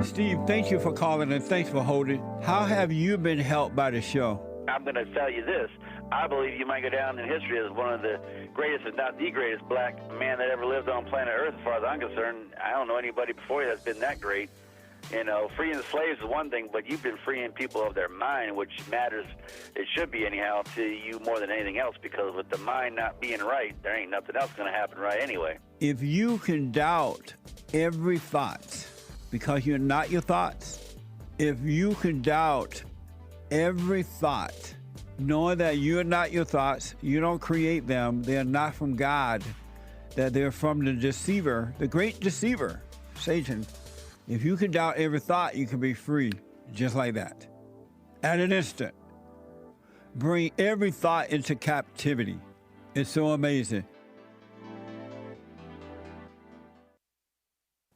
Steve, thank you for calling and thanks for holding. How have you been helped by the show? I'm going to tell you this. I believe you might go down in history as one of the greatest, if not the greatest, black man that ever lived on planet Earth, as far as I'm concerned. I don't know anybody before you that's been that great. You know, freeing the slaves is one thing, but you've been freeing people of their mind, which matters, it should be anyhow, to you more than anything else, because with the mind not being right, there ain't nothing else going to happen right anyway. If you can doubt every thought because you're not your thoughts, if you can doubt every thought, knowing that you're not your thoughts, you don't create them, they're not from God, that they're from the deceiver, the great deceiver, Satan. If you can doubt every thought, you can be free, just like that. At an instant. Bring every thought into captivity. It's so amazing.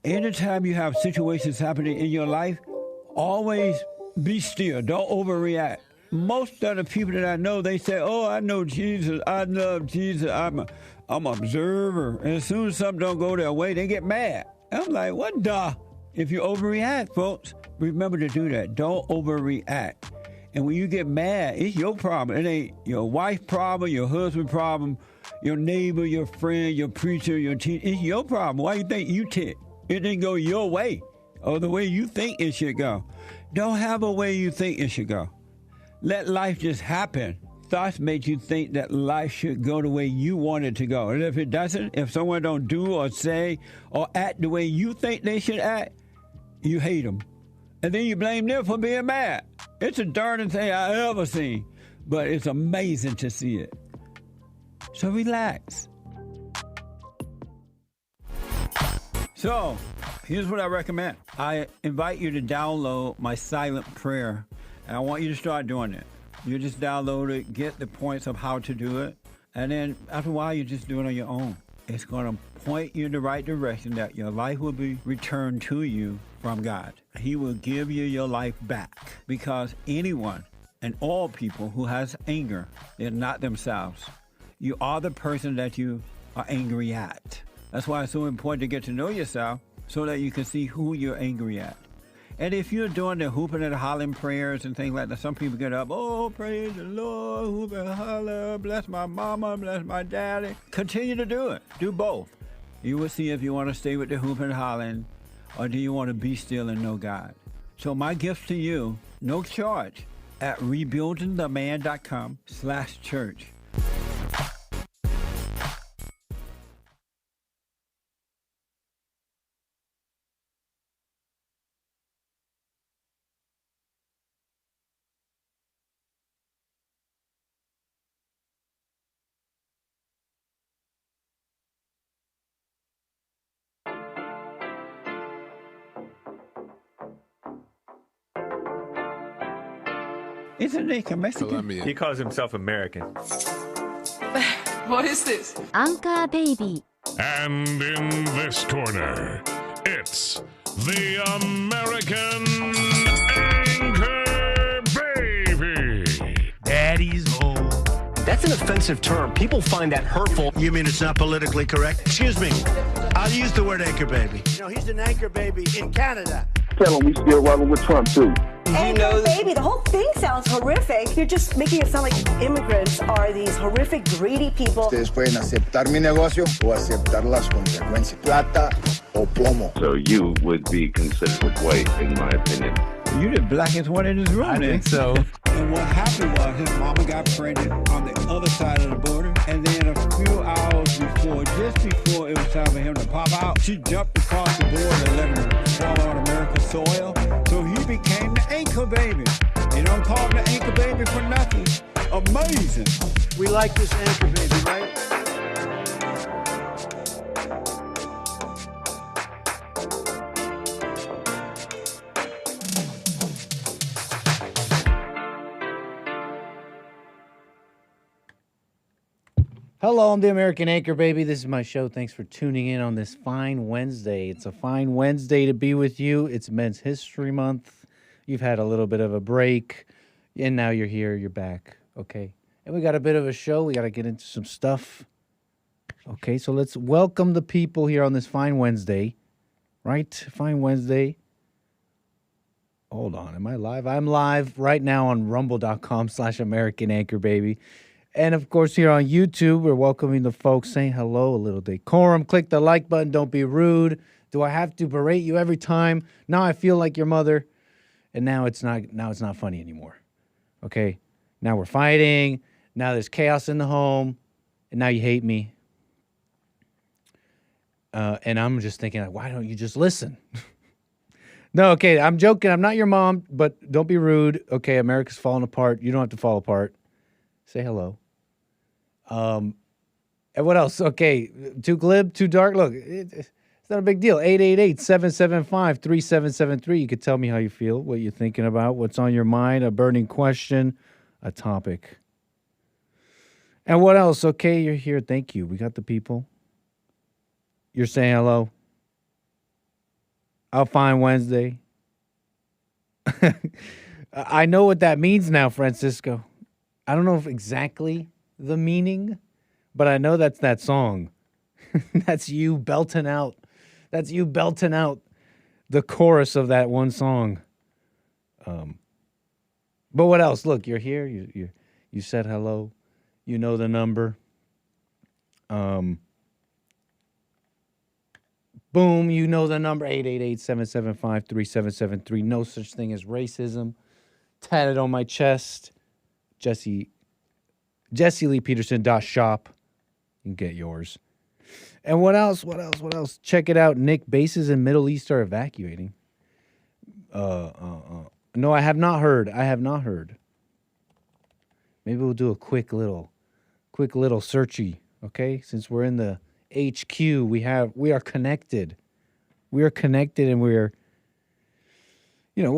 Anytime you have situations happening in your life, always be still. Don't overreact. Most of the people that I know, they say, oh, I know Jesus. I love Jesus. I'm an observer. And as soon as something don't go their way, they get mad. I'm like, what the? If you overreact, folks, remember to do that. Don't overreact. And when you get mad, it's your problem. It ain't your wife's problem, your husband's problem, your neighbor, your friend, your preacher, your teacher. It's your problem. Why you think you tick? It didn't go your way or the way you think it should go. Don't have a way you think it should go. Let life just happen. Thoughts make you think that life should go the way you want it to go. And if it doesn't, if someone don't do or say or act the way you think they should act, you hate them. And then you blame them for being mad. It's the darndest thing I ever seen. But it's amazing to see it. So relax. So, here's what I recommend. I invite you to download my silent prayer. And I want you to start doing it. You just download it, get the points of how to do it. And then after a while, you just do it on your own. It's going to point you in the right direction that your life will be returned to you from God. He will give you your life back, because anyone and all people who has anger, they're not themselves. You are the person that you are angry at. That's why it's so important to get to know yourself so that you can see who you're angry at. And if you're doing the hooping and hollering prayers and things like that, some people get up, oh, praise the Lord, hoop and holler, bless my mama, bless my daddy. Continue to do it. Do both. You will see if you want to stay with the hooping and hollering, or do you want to be still and know God. So my gift to you, no charge, at rebuildingtheman.com/church. Isn't he Mexican? Colombian. He calls himself American. What is this? Anchor Baby. And in this corner, it's the American Anchor Baby. Daddy's home. That's an offensive term. People find that hurtful. You mean it's not politically correct? Excuse me. I'll use the word anchor baby. You know, he's an anchor baby in Canada. Tell him we still rolling with Trump, too. Anchor baby, the whole thing sounds horrific. You're just making it sound like immigrants are these horrific, greedy people. Ustedes pueden aceptar mi negocio o aceptar las consecuencias. Plata o plomo. So you would be considered white, in my opinion. You the blackest one in this room, I think so. And what happened was his mama got pregnant on the other side of the border, and then a few hours before, just before it was time for him to pop out, she jumped across the border and let him fall on American soil. So he became the anchor baby. They don't call him the anchor baby for nothing. Amazing. We like this anchor baby, right? Hello, I'm the American Anchor Baby. This is my show. Thanks for tuning in on this fine Wednesday. It's a fine Wednesday to be with you. It's Men's History Month. You've had a little bit of a break, and now you're here. You're back, okay? And we got a bit of a show. We got to get into some stuff. Okay, so let's welcome the people here on this fine Wednesday, right? Fine Wednesday. Hold on. Am I live? I'm live right now on rumble.com/American Anchor Baby. And of course, here on YouTube, we're welcoming the folks saying hello, a little decorum. Click the like button. Don't be rude. Do I have to berate you every time? Now I feel like your mother. And now it's not funny anymore. Okay? Now we're fighting. Now there's chaos in the home. And now you hate me. And I'm just thinking, why don't you just listen? No, okay, I'm joking. I'm not your mom, but don't be rude. Okay, America's falling apart. You don't have to fall apart. Say hello. And what else? Okay, too glib, too dark. Look, it's not a big deal. 888-775-3773. You could tell me how you feel, what you're thinking about, what's on your mind, a burning question, a topic. And what else? Okay, you're here. Thank you. We got the people. You're saying hello. I'll find Wednesday. I know what that means now, Francisco. I don't know if exactly the meaning, but I know that's that song. That's you belting out. That's you belting out the chorus of that one song. But what else? Look, you're here. You said hello. You know the number. Boom, you know the number, 888-775-3773. No such thing as racism. Tatted on my chest. JesseLeePeterson.shop. You can get yours. And what else? Check it out. Nick, bases in Middle East are evacuating. No, I have not heard. Maybe we'll do a quick little searchy, okay? Since we're in the HQ, we are connected. We are connected, and we're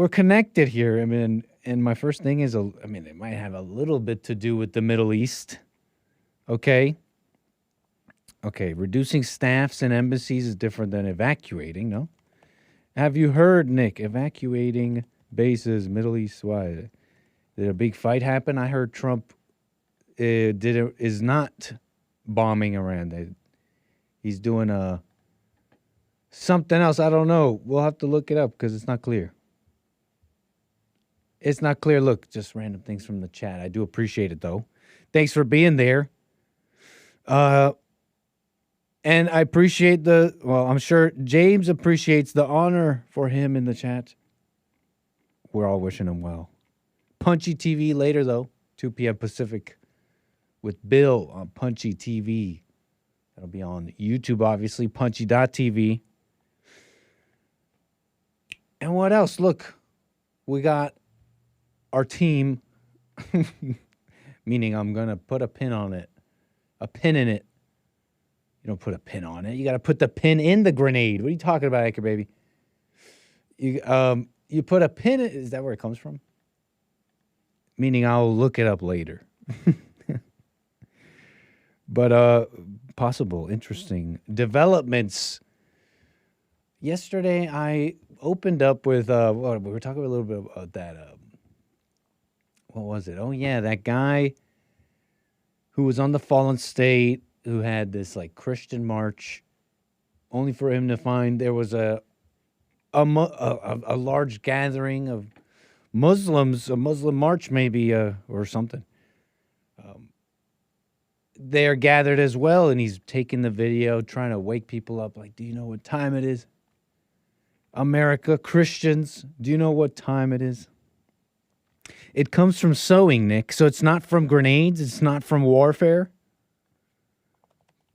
connected here. I mean, and my first thing is, it might have a little bit to do with the Middle East. Okay, reducing staffs in embassies is different than evacuating, no? Have you heard, Nick, evacuating bases, Middle East? Why? Did a big fight happen? I heard Trump is not bombing Iran. He's doing something else. I don't know. We'll have to look it up because it's not clear. It's not clear. Look, just random things from the chat. I do appreciate it, though. Thanks for being there. And I appreciate I'm sure James appreciates the honor for him in the chat. We're all wishing him well. Punchy TV later, though, 2 p.m. Pacific with Bill on Punchy TV. That'll be on YouTube, obviously, punchy.tv. And what else? Look, we got our team, meaning I'm going to put a pin on it, a pin in it. You don't put a pin on it. You got to put the pin in the grenade. What are you talking about, Anchor Baby? You put a pin in, is that where it comes from? Meaning I'll look it up later. But possible, interesting developments. Yesterday, I opened up with, we were talking a little bit about that. What was it? Oh, yeah, that guy who was on the Fallen State, who had this, Christian march, only for him to find there was a large gathering of Muslims, a Muslim march maybe, or something. They're gathered as well, and he's taking the video, trying to wake people up. Like, do you know what time it is? America, Christians, do you know what time it is? It comes from sowing, Nick, so it's not from grenades. It's not from warfare.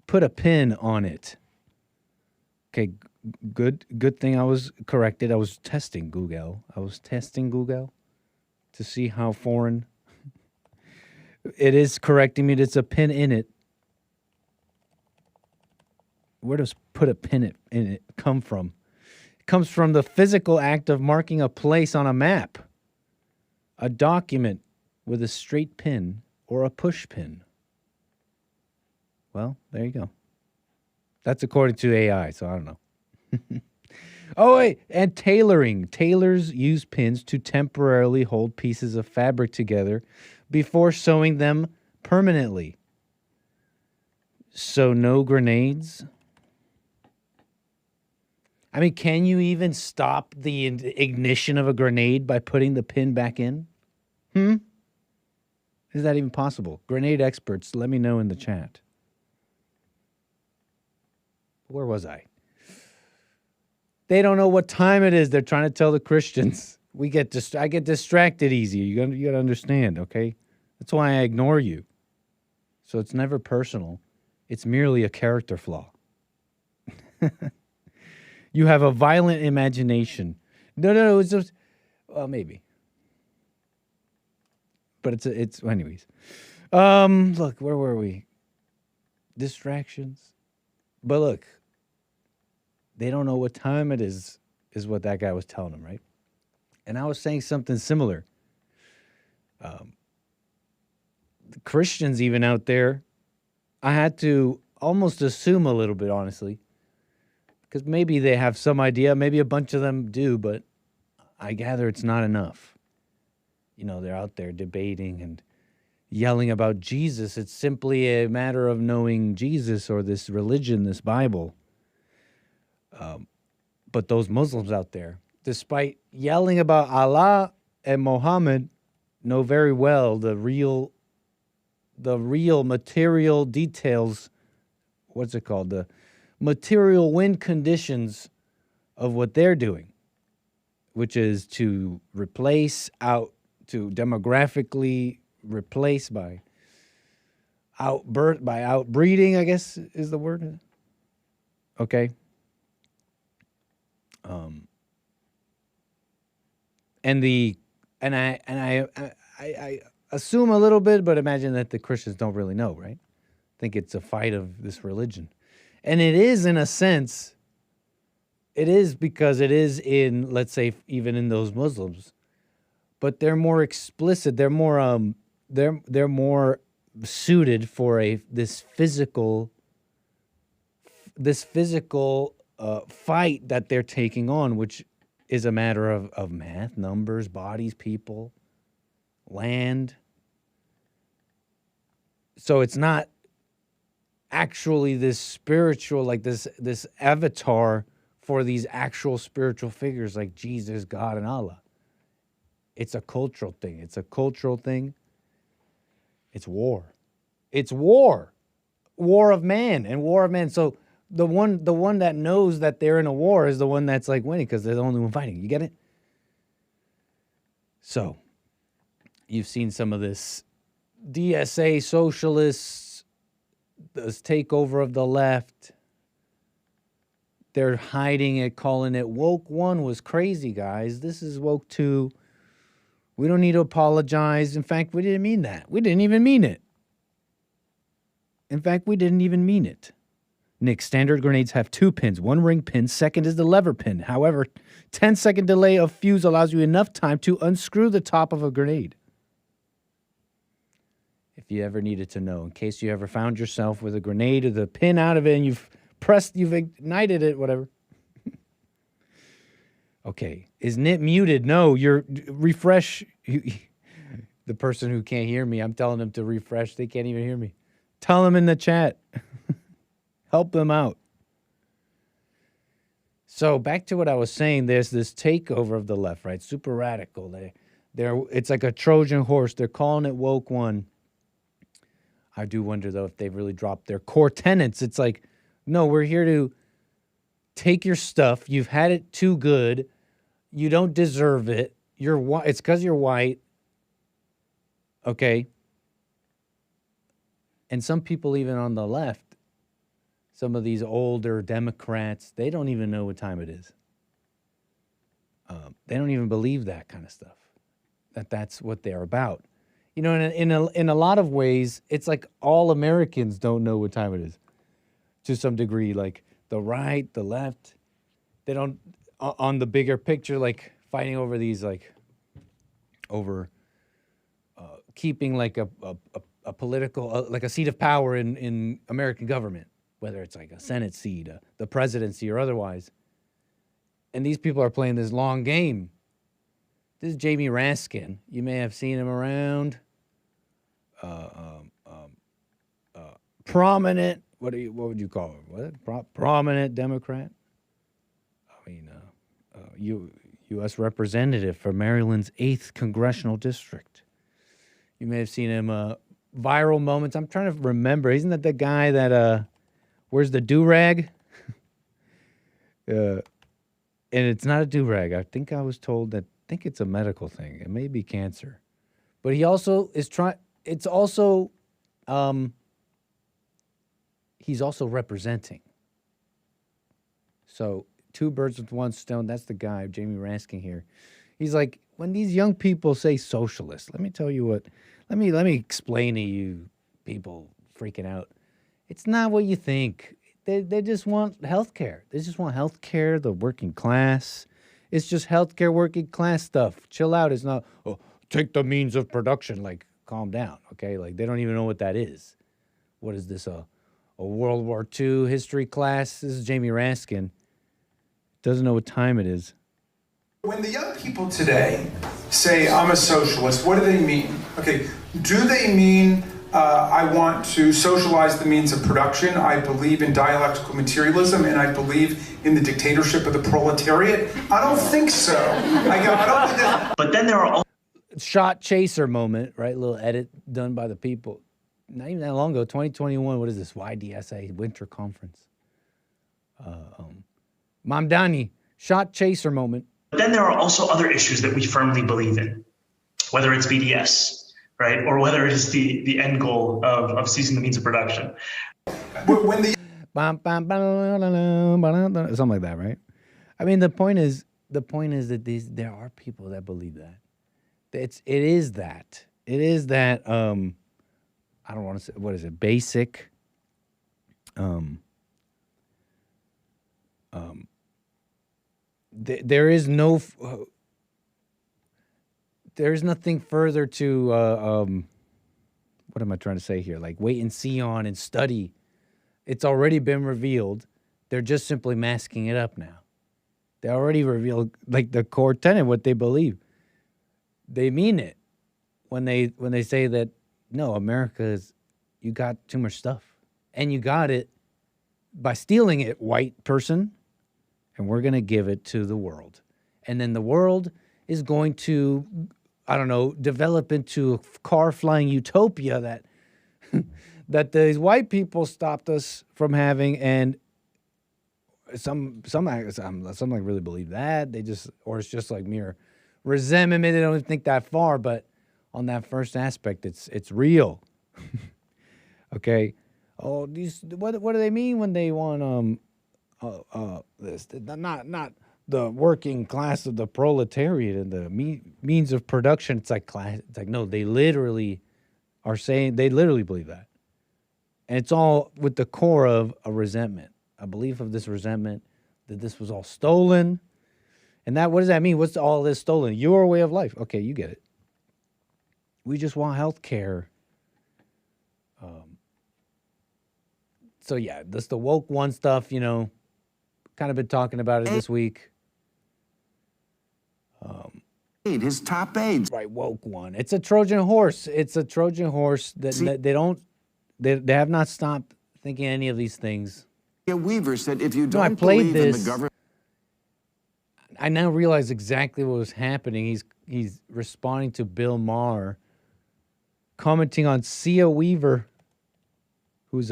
Put a pin on it. Okay, good thing I was corrected. I was testing Google. To see how foreign. It is correcting me. It's a pin in it. Where does put a pin in it come from? It comes from the physical act of marking a place on a map, a document with a straight pin or a push pin. Well, there you go. That's according to AI, so I don't know. Oh, wait, and tailoring. Tailors use pins to temporarily hold pieces of fabric together before sewing them permanently. So no grenades. I mean, can you even stop the ignition of a grenade by putting the pin back in? Is that even possible? Grenade experts, let me know in the chat. Where was I? They don't know what time it is. They're trying to tell the Christians. I get distracted easy. You got to understand, okay? That's why I ignore you. So it's never personal. It's merely a character flaw. You have a violent imagination. No, it's just, well, maybe. But it's anyways. Look, where were we? Distractions. But look, they don't know what time it is what that guy was telling them, right? And I was saying something similar. The Christians even out there, I had to almost assume a little bit, honestly, because maybe they have some idea, maybe a bunch of them do, but I gather it's not enough. You know, they're out there debating and yelling about Jesus. It's simply a matter of knowing Jesus or this religion, this Bible. But those Muslims out there, despite yelling about Allah and Muhammad, know very well the real material details. What's it called? The material win conditions of what they're doing, which is to demographically replace by outbreeding, I guess is the word. Okay. And I assume a little bit, but imagine that the Christians don't really know, right? I think it's a fight of this religion. And it is, in a sense, it is because it is in, let's say, even in those Muslims, but they're more explicit. They're more they're more suited for this physical fight that they're taking on, which is a matter of math, numbers, bodies, people, land. So it's not actually this spiritual, like this avatar for these actual spiritual figures like Jesus, God, and Allah. It's a cultural thing. It's war. It's war. War of man and war of man. So the one that knows that they're in a war is the one that's like winning because they're the only one fighting. You get it? So you've seen some of this DSA socialists, this takeover of the left. They're hiding it, calling it woke 1 was crazy, guys. This is woke 2. We don't need to apologize. In fact, we didn't mean that. We didn't even mean it. In fact, we didn't even mean it. Nick, standard grenades have 2 pins. 1 ring pin, second is the lever pin. However, 10-second delay of fuse allows you enough time to unscrew the top of a grenade. If you ever needed to know, in case you ever found yourself with a grenade or the pin out of it and you've ignited it, whatever. Okay, is Nit muted? No, you're refresh. The person who can't hear me, I'm telling them to refresh. They can't even hear me. Tell them in the chat. Help them out. So back to what I was saying, there's this takeover of the left, right? Super radical. It's like a Trojan horse. They're calling it woke 1. I do wonder, though, if they've really dropped their core tenets. It's like, no, we're here to take your stuff. You've had it too good. You don't deserve it. It's because you're white. Okay? And some people even on the left, some of these older Democrats, they don't even know what time it is. They don't even believe that kind of stuff, that's what they're about. You know, in a lot of ways, it's like all Americans don't know what time it is to some degree, like the right, the left. They don't, on the bigger picture, like fighting over these, like, over keeping like a political, like a seat of power in American government, whether it's like a Senate seat, the presidency, or otherwise. And these people are playing this long game. This is Jamie Raskin. You may have seen him around. Prominent. What would you call him? What? Prominent Democrat. U.S. representative for Maryland's 8th congressional district. You may have seen him. Viral moments. I'm trying to remember. Isn't that the guy that wears the do-rag? And it's not a do-rag. I think I was told that. I think it's a medical thing. It may be cancer, but he also is trying. It's also, he's also representing. So 2 birds with 1 stone. That's the guy, Jamie Raskin here. He's like, when these young people say socialist, let me tell you what. Let me explain to you people freaking out. It's not what you think. They just want health care. They just want health care, the working class. It's just health care, working class stuff. Chill out. It's not, take the means of production. Like, calm down, okay? Like, they don't even know what that is. What is this, a World War II history class? This is Jamie Raskin. Doesn't know what time it is. When the young people today say, I'm a socialist, what do they mean? Okay, do they mean I want to socialize the means of production? I believe in dialectical materialism, and I believe in the dictatorship of the proletariat? I don't think so. I don't think that. But then there are all shot chaser moment, right? Little edit done by the people. Not even that long ago, 2021. What is this? YDSA Winter Conference. Mamdani, shot chaser moment. But then there are also other issues that we firmly believe in, whether it's BDS, right, or whether it is the end goal of seizing the means of production. When the something like that, right? I mean, the point is that there are people that believe that. It is that. I don't want to say, what is it? Basic. There is no. There's nothing further to. What am I trying to say here? Like, wait and see on and study. It's already been revealed. They're just simply masking it up now. They already revealed, like, the core tenet, what they believe. They mean it when they say that, no, America is, you got too much stuff. And you got it by stealing it, white person, and we're going to give it to the world. And then the world is going to, I don't know, develop into a car-flying utopia that that these white people stopped us from having, and some like really believe that. They just, or it's just like mere resentment. They don't think that far, but on that first aspect, it's real. Okay. Oh, these what do they mean when they want this? Not the working class of the proletariat and the means of production. It's like class. It's like, no, they literally are saying, they literally believe that. And it's all with the core of a resentment, a belief of this resentment that this was all stolen. And that, what does that mean? What's all this stolen? Your way of life. Okay, you get it. We just want health care. So yeah, this the woke one stuff, you know, kind of been talking about it this week. His top aides. Right, woke one. It's a Trojan horse. It's a Trojan horse that they have not stopped thinking any of these things. Weaver said, if you don't believe in the government. I now realize exactly what was happening. He's responding to Bill Maher, commenting on Sia Weaver, who's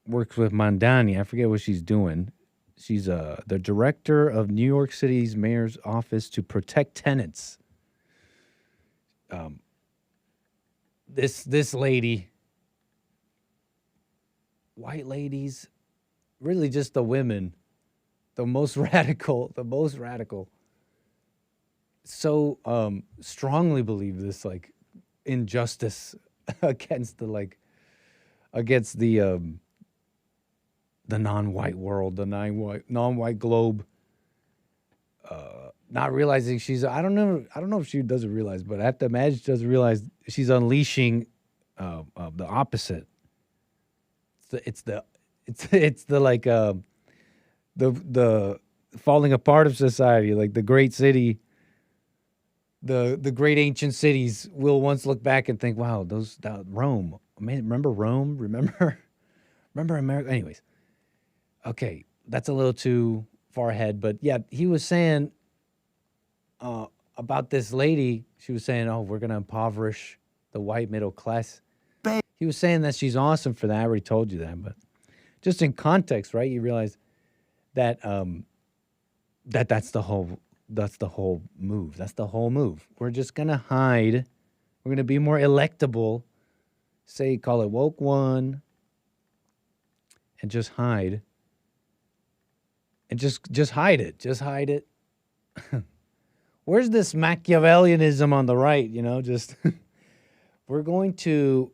works with Mandani. I forget what she's doing. She's the director of New York City's mayor's office to protect tenants. This lady, white ladies, really just the women, the most radical, so strongly believe this, like, injustice against the non-white world, the non-white globe. Not realizing she's, I don't know if she doesn't realize, but I have to imagine she doesn't realize she's unleashing the opposite. It's the falling apart of society, like the great city. The great ancient cities will once look back and think, wow, Rome. Remember Rome? Remember America? Anyways. Okay, that's a little too far ahead. But yeah, he was saying about this lady. She was saying, "Oh, we're gonna impoverish the white middle class." He was saying that she's awesome for that. I already told you that, but just in context, right? You realize that that's the whole move. That's the whole move. We're just gonna hide. We're gonna be more electable. Say, call it woke one, and just hide. And just hide it. Just hide it. Where's this Machiavellianism on the right? You know, just we're going to.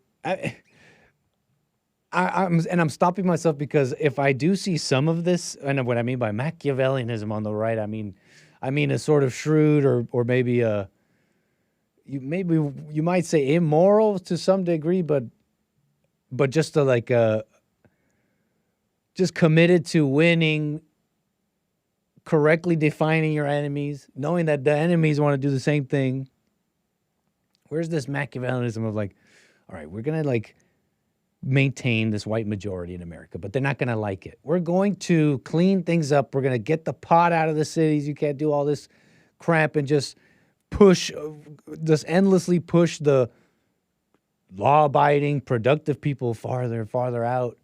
I'm stopping myself because if I do see some of this, and what I mean by Machiavellianism on the right, I mean a sort of shrewd or maybe you might say immoral to some degree, but just just committed to winning, correctly defining your enemies, knowing that the enemies want to do the same thing. Where's this Machiavellianism of like, all right, we're going to maintain this white majority in America, but they're not going to like it. We're going to clean things up. We're going to get the pot out of the cities. You can't do all this crap and just endlessly push the law-abiding, productive people farther and farther out,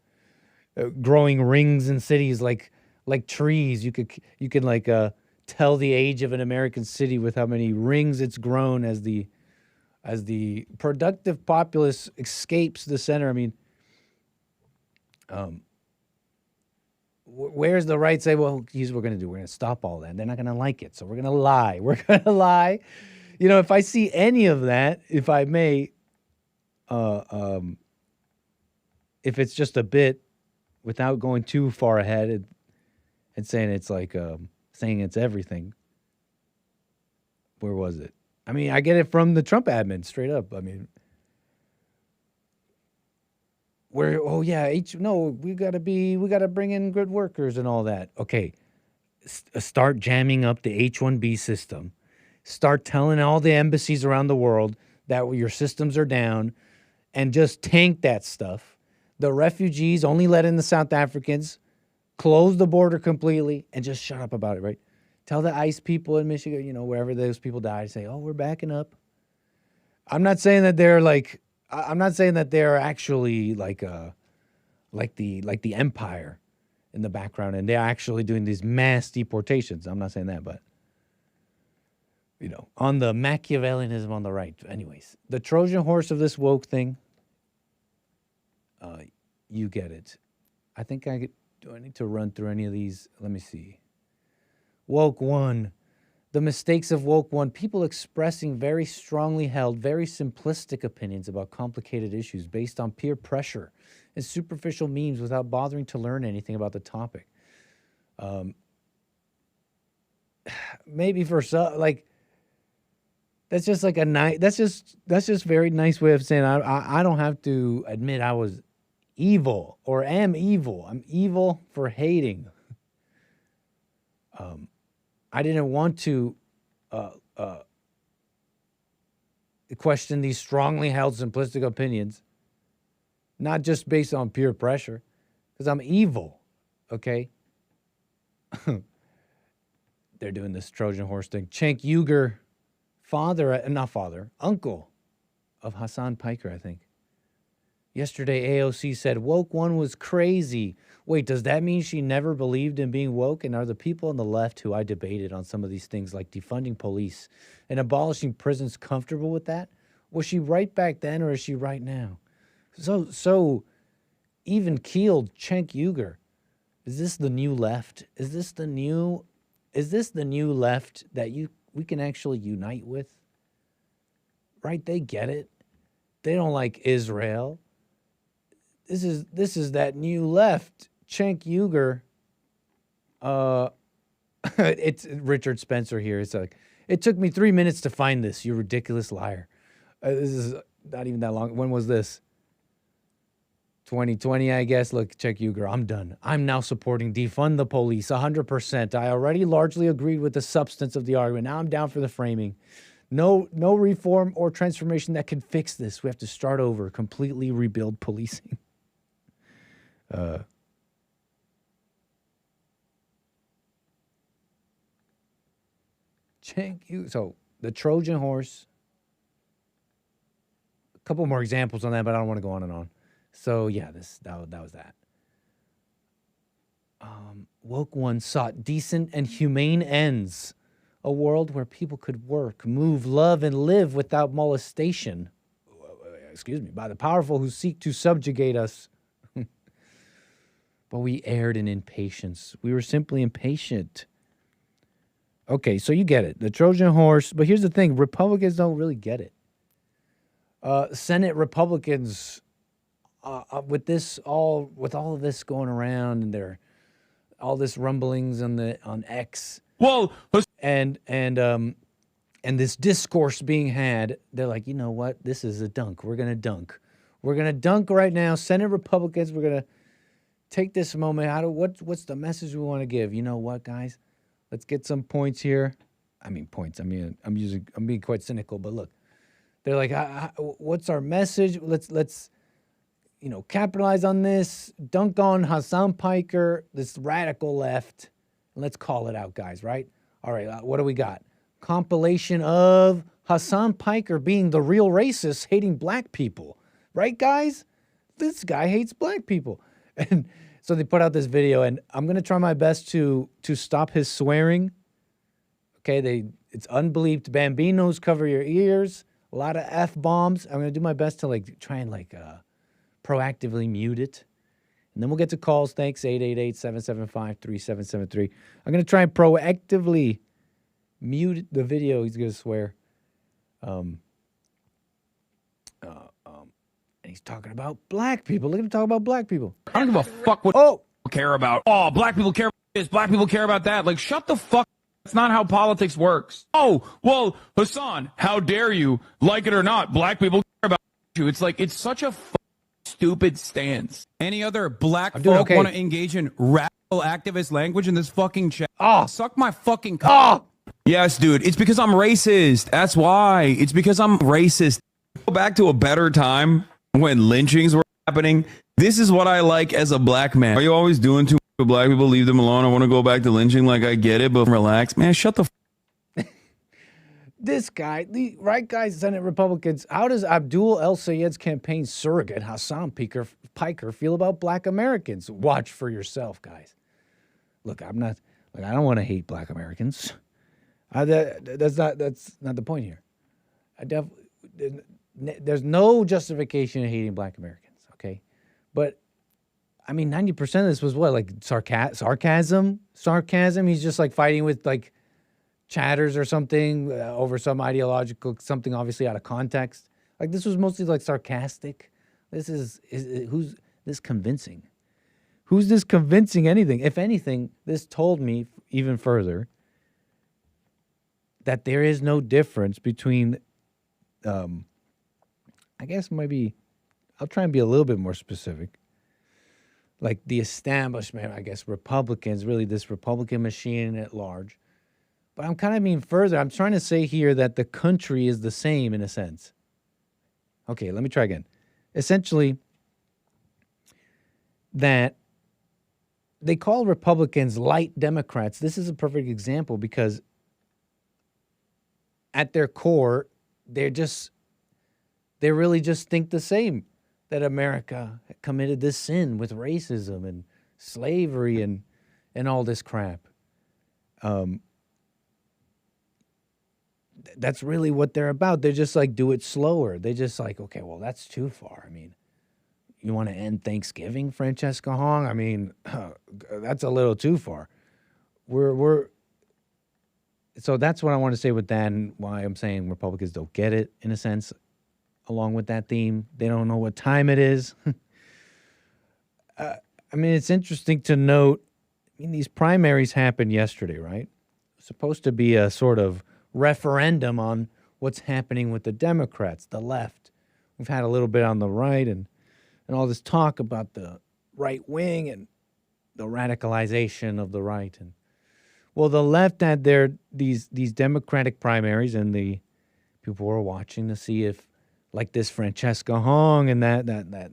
growing rings in cities like trees. You can tell the age of an American city with how many rings it's grown as the productive populace escapes the center. I mean, where's the right say, well, here's what we're going to do. We're going to stop all that. They're not going to like it. So we're going to lie. We're going to lie. You know, if I see any of that, if I may, if it's just a bit without going too far ahead and saying it's saying it's everything. Where was it? I mean, I get it from the Trump admin straight up. I mean, we gotta bring in good workers and all that. Okay, start jamming up the H-1B system. Start telling all the embassies around the world that your systems are down, and just tank that stuff. The refugees only let in the South Africans. Close the border completely and just shut up about it. Right? Tell the ICE people in Michigan, you know, wherever those people died, say, "Oh, we're backing up." I'm not saying that they're actually like the empire in the background, and they're actually doing these mass deportations. I'm not saying that, but you know, on the Machiavellianism on the right. Anyways, the Trojan horse of this woke thing, you get it. I think do I need to run through any of these? Let me see. Woke one. The mistakes of woke one. People expressing very strongly held, very simplistic opinions about complicated issues based on peer pressure and superficial memes without bothering to learn anything about the topic. Maybe for some, that's just like that's just very nice way of saying I don't have to admit I was evil or am evil. I'm evil for hating. I didn't want to question these strongly held simplistic opinions, not just based on peer pressure, because I'm evil, okay? They're doing this Trojan horse thing. Cenk Uygur, uncle of Hassan Piker, I think. Yesterday, AOC said, woke one was crazy. Wait, does that mean she never believed in being woke? And are the people on the left who I debated on some of these things, like defunding police and abolishing prisons, comfortable with that? Was she right back then, or is she right now? So even keeled Cenk Uygur. Is this the new left? Is this the new left that we can actually unite with? Right? They get it. They don't like Israel. This is that new left. Cenk Uygur. It's Richard Spencer here. It's like, it took me 3 minutes to find this, you ridiculous liar. This is not even that long. When was this? 2020, I guess. Look, Cenk Uygur, I'm done. I'm now supporting defund the police 100%. I already largely agreed with the substance of the argument. Now I'm down for the framing. No reform or transformation that can fix this. We have to start over, completely rebuild policing. Thank you. So the Trojan horse. A couple more examples on that, but I don't want to go on and on. So yeah, that was that. Woke one sought decent and humane ends, a world where people could work, move, love, and live without molestation. Excuse me, by the powerful who seek to subjugate us. But we erred in impatience. We were simply impatient. Okay, so you get it. The Trojan horse. But here's the thing. Republicans don't really get it. Senate Republicans, with all of this going around and all this rumblings on X. Well, and this discourse being had, they're like, you know what? This is a dunk. We're gonna dunk. We're gonna dunk right now. Senate Republicans, we're gonna take this moment. What's the message we want to give? You know what, guys? Let's get some points here. I mean points. I mean I'm being quite cynical, but look, they're like, what's our message? Let's capitalize on this. Dunk on Hassan Piker, this radical left. And let's call it out, guys. Right? All right. What do we got? Compilation of Hassan Piker being the real racist, hating black people. Right, guys? This guy hates black people. And so they put out this video, and I'm going to try my best to stop his swearing. Okay, it's unbleeped. Bambinos, cover your ears. A lot of F-bombs. I'm going to do my best to try and proactively mute it. And then we'll get to calls. Thanks, 888-775-3773. I'm going to try and proactively mute the video. He's going to swear. And he's talking about black people. Look at him talking about black people. I don't give a fuck what people care about. Oh, black people care about this. Black people care about that. Like, shut the fuck. That's not how politics works. Oh, well, Hassan, how dare you? Like it or not, black people care about you. It's like, it's such a stupid stance. Any other black folk want to engage in radical activist language in this fucking chat? Oh, suck my fucking cock. Yes, dude. It's because I'm racist. That's why. It's because I'm racist. Go back to a better time when lynchings were happening. This is what I like as a black man. Are you always doing too much to black people? Leave them alone. I want to go back to lynching. Like, I get it, but relax. Man, shut the This guy, the right guys, Senate Republicans, how does Abdul El Sayed's campaign surrogate Hassan Piker feel about black Americans? Watch for yourself, guys. Look, I don't want to hate black Americans. That's not the point here. There's no justification in hating black Americans, okay? But, I mean, 90% of this was what, like sarcasm? Sarcasm? He's just fighting with chatters or something over some ideological, something obviously out of context. This was mostly sarcastic. Who's this convincing? Who's this convincing anything? If anything, this told me even further that there is no difference between, I guess maybe I'll try and be a little bit more specific. The establishment, I guess, Republicans, really this Republican machine at large. But I'm kind of mean further. I'm trying to say here that the country is the same in a sense. Okay, let me try again. Essentially, that they call Republicans light Democrats. This is a perfect example because at their core, they really just think the same, that America committed this sin with racism and slavery and all this crap. That's really what they're about. They're just do it slower. They just okay, well, that's too far. I mean, you want to end Thanksgiving, Francesca Hong? I mean, that's a little too far. So that's what I want to say with that and why I'm saying Republicans don't get it, in a sense, along with that theme. They don't know what time it is. I mean, it's interesting to note, these primaries happened yesterday, right? Supposed to be a sort of referendum on what's happening with the Democrats, the left. We've had a little bit on the right and all this talk about the right wing and the radicalization of the right. And well, the left had these Democratic primaries, and the people were watching to see if, this Francesca Hong and that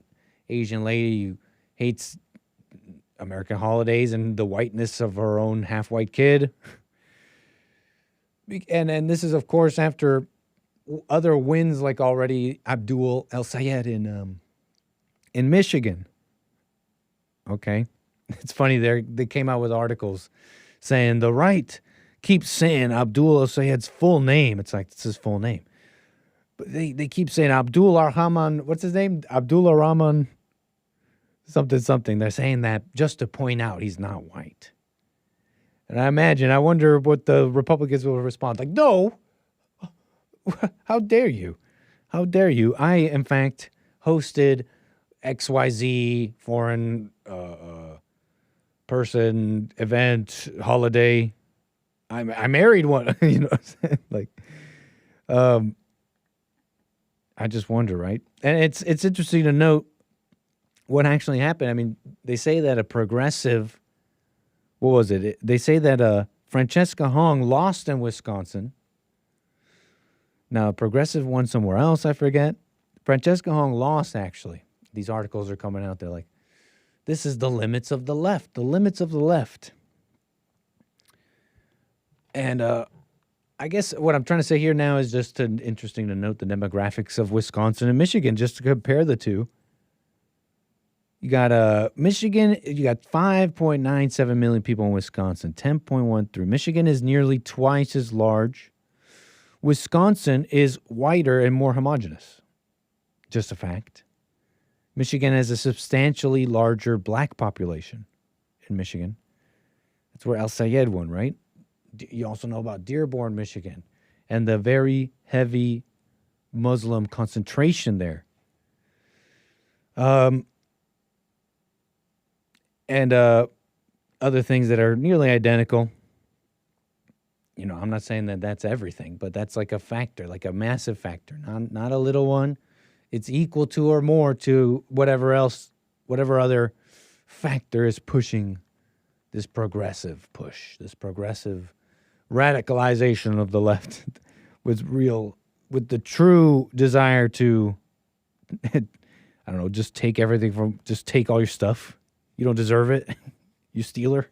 Asian lady who hates American holidays and the whiteness of her own half-white kid, And this is, of course, after other wins like already Abdul El Sayed in Michigan. Okay. It's funny, they came out with articles saying the right keeps saying Abdul El Sayed's full name. It's like, it's his full name. But they keep saying Abdul Rahman, what's his name? Abdullah Rahman something. They're saying that just to point out he's not white. And I wonder what the Republicans will respond. Like, no, how dare you? How dare you? I, in fact, hosted XYZ foreign person, event, holiday. I married one, you know what I'm saying? Like, I just wonder, right? And it's interesting to note what actually happened. I mean, they say that a progressive, what was it? They say that Francesca Hong lost in Wisconsin. Now, a progressive won somewhere else, I forget. Francesca Hong lost, actually. These articles are coming out. They're like, this is the limits of the left, the limits of the left. And I guess what I'm trying to say here now is just interesting to note the demographics of Wisconsin and Michigan, just to compare the two. You got Michigan, you got 5.97 million people in Wisconsin, 10.13. Michigan is nearly twice as large. Wisconsin is whiter and more homogeneous. Just a fact. Michigan has a substantially larger black population in Michigan. That's where El Sayed won, right? You also know about Dearborn, Michigan, and the very heavy Muslim concentration there. And other things that are nearly identical. You know, I'm not saying that that's everything, but that's like a factor, like a massive factor, not a little one. It's equal to or more to whatever other factor is pushing this progressive push, this progressive radicalization of the left with the true desire to, I don't know, just take all your stuff. You don't deserve it. You stealer.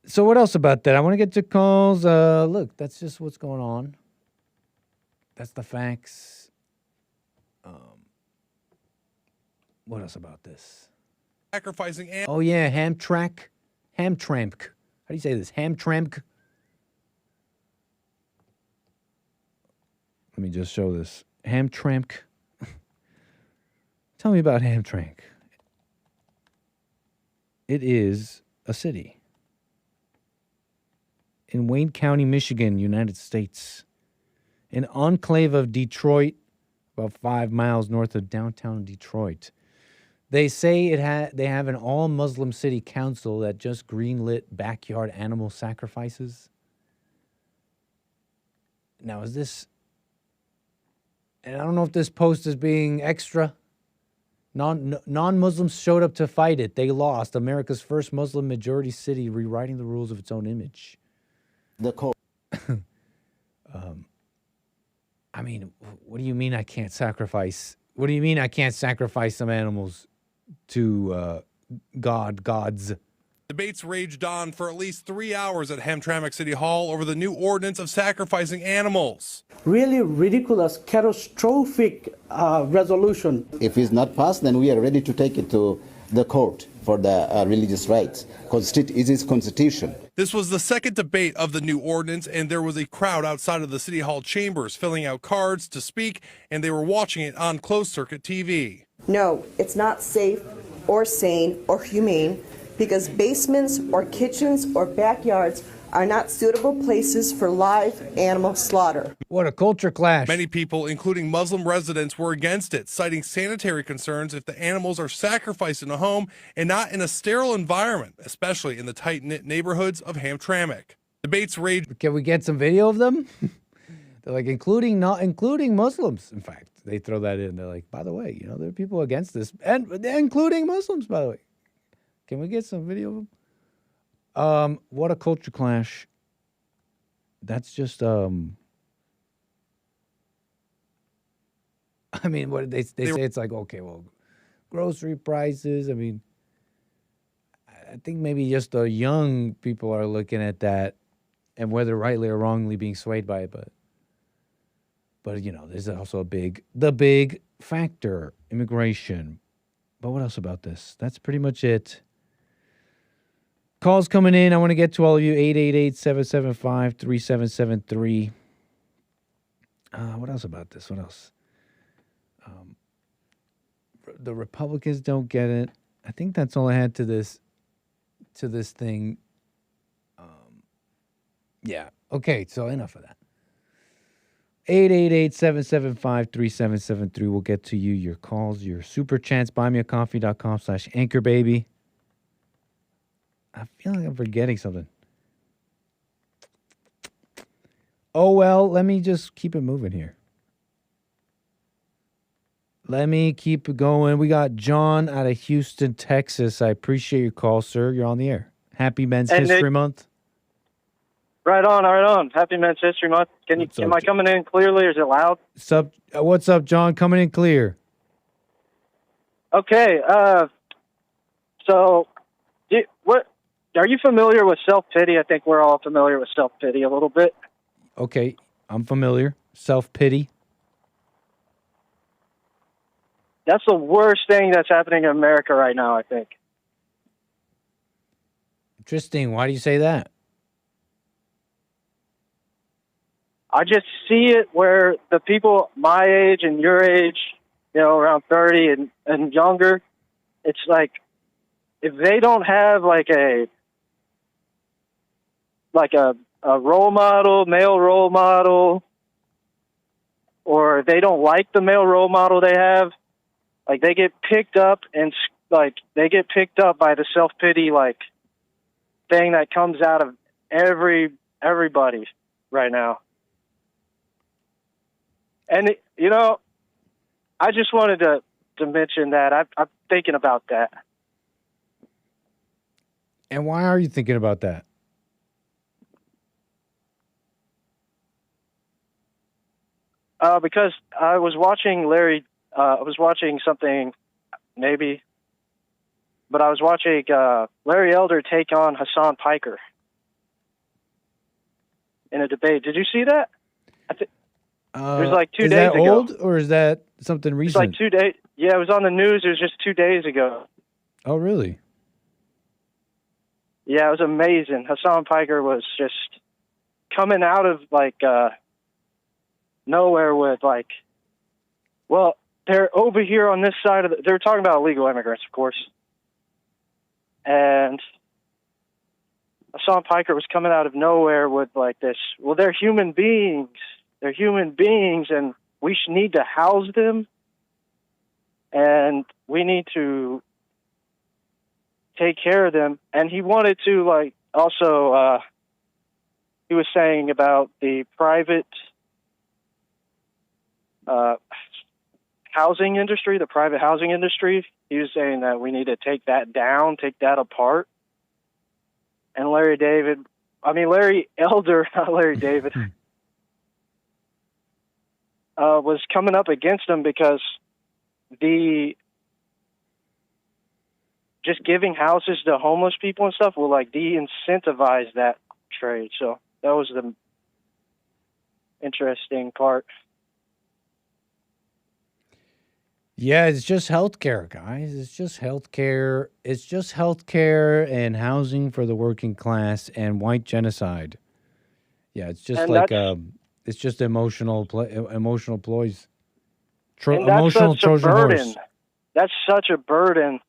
So what else about that? I want to get to calls. Look, that's just what's going on. That's the facts. What else about this? Sacrificing. Oh yeah, Hamtramck. How do you say this? Hamtramck. Let me just show this. Hamtramck. Tell me about Hamtramck. It is a city in Wayne County, Michigan, United States. An enclave of Detroit, about 5 miles north of downtown Detroit. They say they have an all-Muslim city council that just greenlit backyard animal sacrifices. Now, is this... And I don't know if this post is being extra. Non-Muslims showed up to fight it. They lost. America's first Muslim majority city rewriting the rules of its own image. The code. I mean, what do you mean I can't sacrifice? What do you mean I can't sacrifice some animals to gods? Debates raged on for at least 3 hours at Hamtramck City Hall over the new ordinance of sacrificing animals. Really ridiculous, catastrophic resolution. If it's not passed, then we are ready to take it to the court for the religious rights, because it is constitution. This was the second debate of the new ordinance, and there was a crowd outside of the City Hall chambers filling out cards to speak, and they were watching it on closed-circuit TV. No, it's not safe or sane or humane, because basements or kitchens or backyards are not suitable places for live animal slaughter. What a culture clash. Many people, including Muslim residents, were against it, citing sanitary concerns if the animals are sacrificed in a home and not in a sterile environment, especially in the tight-knit neighborhoods of Hamtramck. Debates raged. Can we get some video of them? They're like, including Muslims. In fact, they throw that in. They're like, by the way, you know, there are people against this, and including Muslims, by the way. Can we get some video of them? What a culture clash. That's just, I mean, what they say? It's like, okay, well, grocery prices. I mean, I think maybe just the young people are looking at that, and whether rightly or wrongly being swayed by it, but you know, there's also the big factor, immigration. But what else about this? That's pretty much it. Calls coming in. I want to get to all of you. 888-775-3773. What else about this? What else? The Republicans don't get it. I think that's all I had to this thing. Yeah. Okay, so enough of that. 888-775-3773. We'll get to you, your calls, your super chats. buymeacoffee.com/anchorbaby. I feel like I'm forgetting something. Oh, well, let me just keep it moving here. Let me keep it going. We got John out of Houston, Texas. I appreciate your call, sir. You're on the air. Happy Men's History Month. Right on, right on. Happy Men's History Month. Am I coming in clearly, or is it loud? What's up, John? Coming in clear. Okay. So, what are you familiar with self-pity? I think we're all familiar with self-pity a little bit. Okay, I'm familiar. Self-pity. That's the worst thing that's happening in America right now, I think. Interesting. Why do you say that? I just see it where the people my age and your age, you know, around 30 and younger, it's like if they don't have like a role model, male role model, or they don't like the male role model they have, like they get picked up by the self-pity like thing that comes out of everybody right now. And, you know, I just wanted to mention that. I'm thinking about that. And why are you thinking about that? Because I was watching I was watching something, maybe, but I was watching Larry Elder take on Hassan Piker in a debate. Did you see that? It was like 2 days ago. Is that old, or is that something recent? It's like 2 days. Yeah, it was on the news. It was just 2 days ago. Oh, really? Yeah, it was amazing. Hassan Piker was just coming out of, like, nowhere with, like, well, they're over here on this side of the... They were talking about illegal immigrants, of course. And Hassan Piker was coming out of nowhere with, like, this, well, they're human beings. They're human beings, and we need to house them, and we need to take care of them. And he wanted to, like, also, he was saying about the private housing industry, the private housing industry. He was saying that we need to take that down, take that apart. And Larry Elder, not Larry David, was coming up against him because just giving houses to homeless people and stuff will, like, de-incentivize that trade. So that was the interesting part. Yeah, it's just healthcare, guys. It's just healthcare. It's just healthcare and housing for the working class and white genocide. Yeah, it's just it's just emotional ploys. Emotional Trojan horse. That's such a burden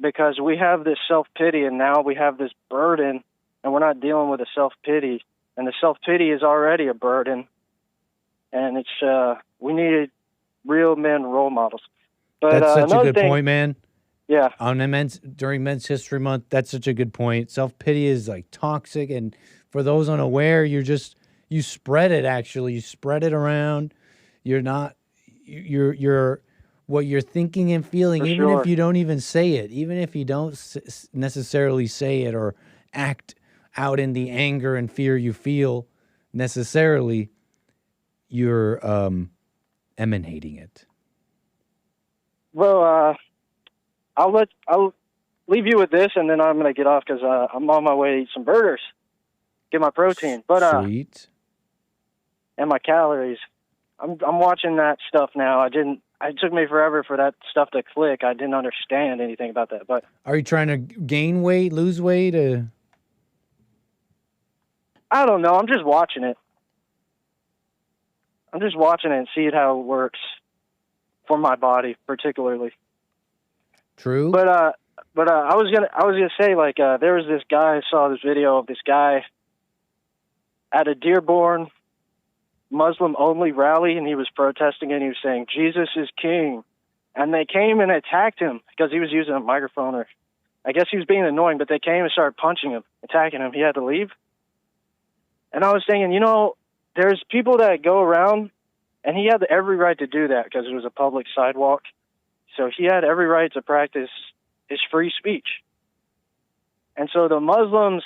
because we have this self-pity, and now we have this burden, and we're not dealing with the self-pity. And the self-pity is already a burden. And it's we need real men role models. But that's such a good point, man. Yeah. During Men's History Month, that's such a good point. Self-pity is like toxic, and for those unaware, you spread it. Actually, you spread it around. You're what you're thinking and feeling, for even sure. if you don't even say it, even if you don't necessarily say it or act out in the anger and fear you feel necessarily, you're emanating it. Well, I'll leave you with this, and then I'm going to get off because I'm on my way to eat some burgers, get my protein. But Sweet. And my calories. I'm watching that stuff now. It took me forever for that stuff to click. I didn't understand anything about that. But Are you trying to gain weight, lose weight? I don't know. I'm just watching it. I'm just watching it and seeing how it works for my body, particularly. True. But I was gonna say, like, there was this guy. I saw this video of this guy at a Dearborn Muslim-only rally, and he was protesting, and he was saying, "Jesus is king." And they came and attacked him because he was using a microphone, or I guess he was being annoying, but they came and started punching him, attacking him. He had to leave. And I was thinking, there's people that go around, and he had every right to do that because it was a public sidewalk. So he had every right to practice his free speech. And so the Muslims,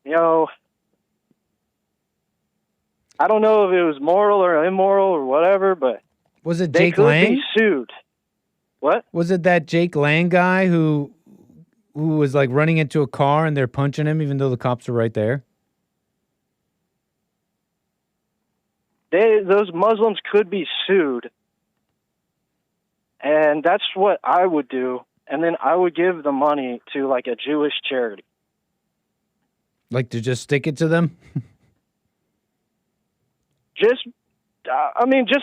I don't know if it was moral or immoral or whatever, but was it they Jake could Lang? be sued. What? Was it that Jake Lang guy who was like running into a car and they're punching him even though the cops are right there? Those Muslims could be sued. And that's what I would do. And then I would give the money to like a Jewish charity. Like to just stick it to them? Just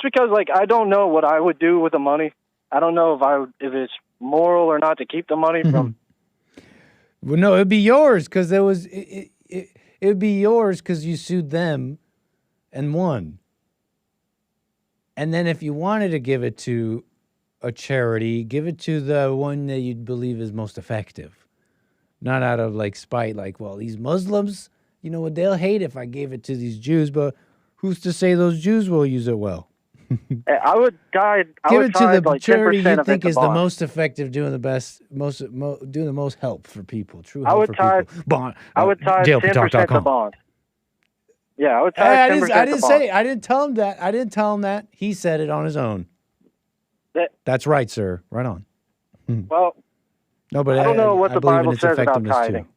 because like I don't know what I would do with the money. I don't know if it's moral or not to keep the money from. Well, no, it'd be yours because it would be yours because you sued them and won. And then if you wanted to give it to a charity, give it to the one that you believe is most effective. Not out of like spite, like, well, these Muslims, they'll hate if I gave it to these Jews, but who's to say those Jews will use it well? I would give it to the like charity 10% you of think it is to the bond. most effective, doing the best, doing the most help for people. True I help would for tie. people. Bond. I would tie 10% to bond. Yeah, I would tie 10% I didn't to bond. say. I didn't tell him that. I didn't tell him that. He said it on his own. That's right, sir. Right on. Well, no, but I don't know what the believe in Bible its says about effectiveness, too. tithing.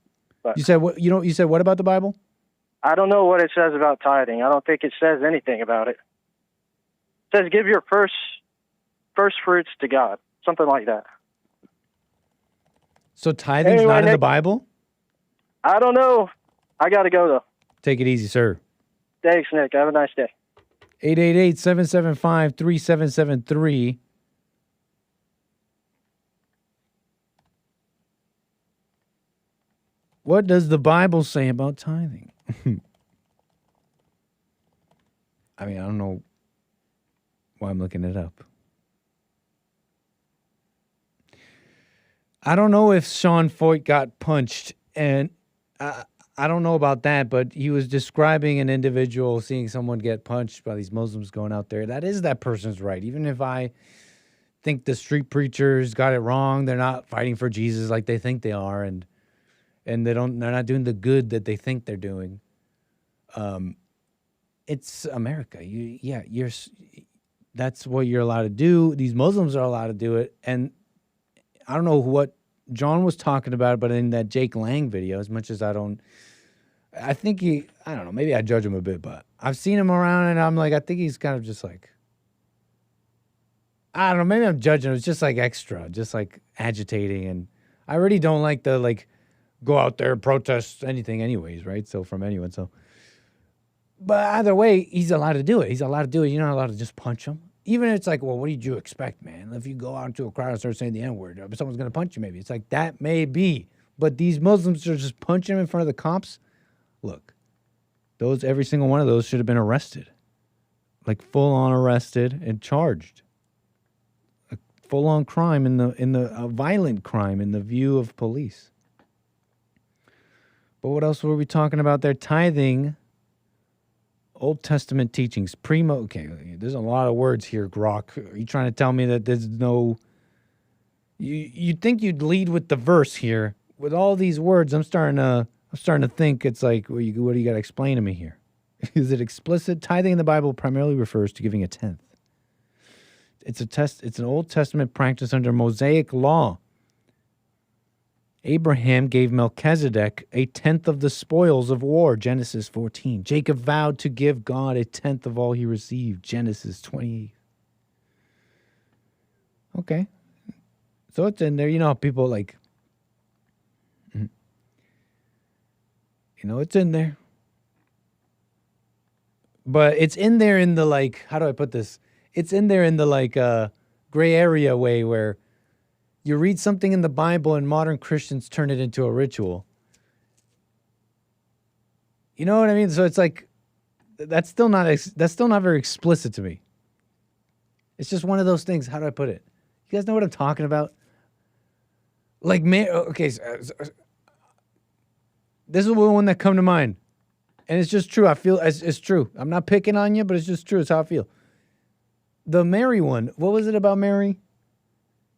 But You said what? You said what about the Bible? I don't know what it says about tithing. I don't think it says anything about it. It says give your first fruits to God, something like that. So tithing's Anyway, not in the Nick, Bible? I don't know. I got to go though. Take it easy, sir. Thanks, Nick. Have a nice day. 888-775-3773. What does the Bible say about tithing? I mean, I don't know why I'm looking it up. I don't know if Sean Foyt got punched, and I don't know about that, but he was describing an individual seeing someone get punched by these Muslims going out there. That is that person's right. Even if I think the street preachers got it wrong, they're not fighting for Jesus like they think they are, and they're not doing the good that they think they're doing. It's America. That's what you're allowed to do. These Muslims are allowed to do it, and I don't know what John was talking about, but in that Jake Lang video, as much as I don't know, maybe I judge him a bit, but I've seen him around and I'm like, I think he's kind of just like, I don't know, maybe I'm judging him. It's just like extra, just like agitating. And I really don't like the, like, go out there and protest anything anyways, right? So from anyone, so. But either way, he's allowed to do it. He's allowed to do it. You're not allowed to just punch him. Even if it's like, well, what did you expect, man? If you go out into a crowd and start saying the N-word, someone's going to punch you maybe. It's like, that may be. But these Muslims are just punching him in front of the cops. Look, every single one of those should have been arrested. Like full-on arrested and charged. A full-on crime a violent crime in the view of police. But what else were we talking about there? Tithing. Old Testament teachings, okay, there's a lot of words here, Grok. Are you trying to tell me that there's no... You'd think you'd lead with the verse here. With all these words, I'm starting to think it's like, what do you got to explain to me here? Is it explicit? Tithing in the Bible primarily refers to giving a tenth. It's an Old Testament practice under Mosaic law. Abraham gave Melchizedek a tenth of the spoils of war, Genesis 14. Jacob vowed to give God a tenth of all he received, Genesis 28. Okay. So it's in there. You know how people like, it's in there. But it's in there in the like, how do I put this? It's in there in the like gray area way where you read something in the Bible and modern Christians turn it into a ritual. You know what I mean? So it's like, that's still not very explicit to me. It's just one of those things. How do I put it? You guys know what I'm talking about? Like, okay, this is the one that come to mind. And it's just true. I feel it's true. I'm not picking on you, but it's just true. It's how I feel. The Mary one, what was it about Mary?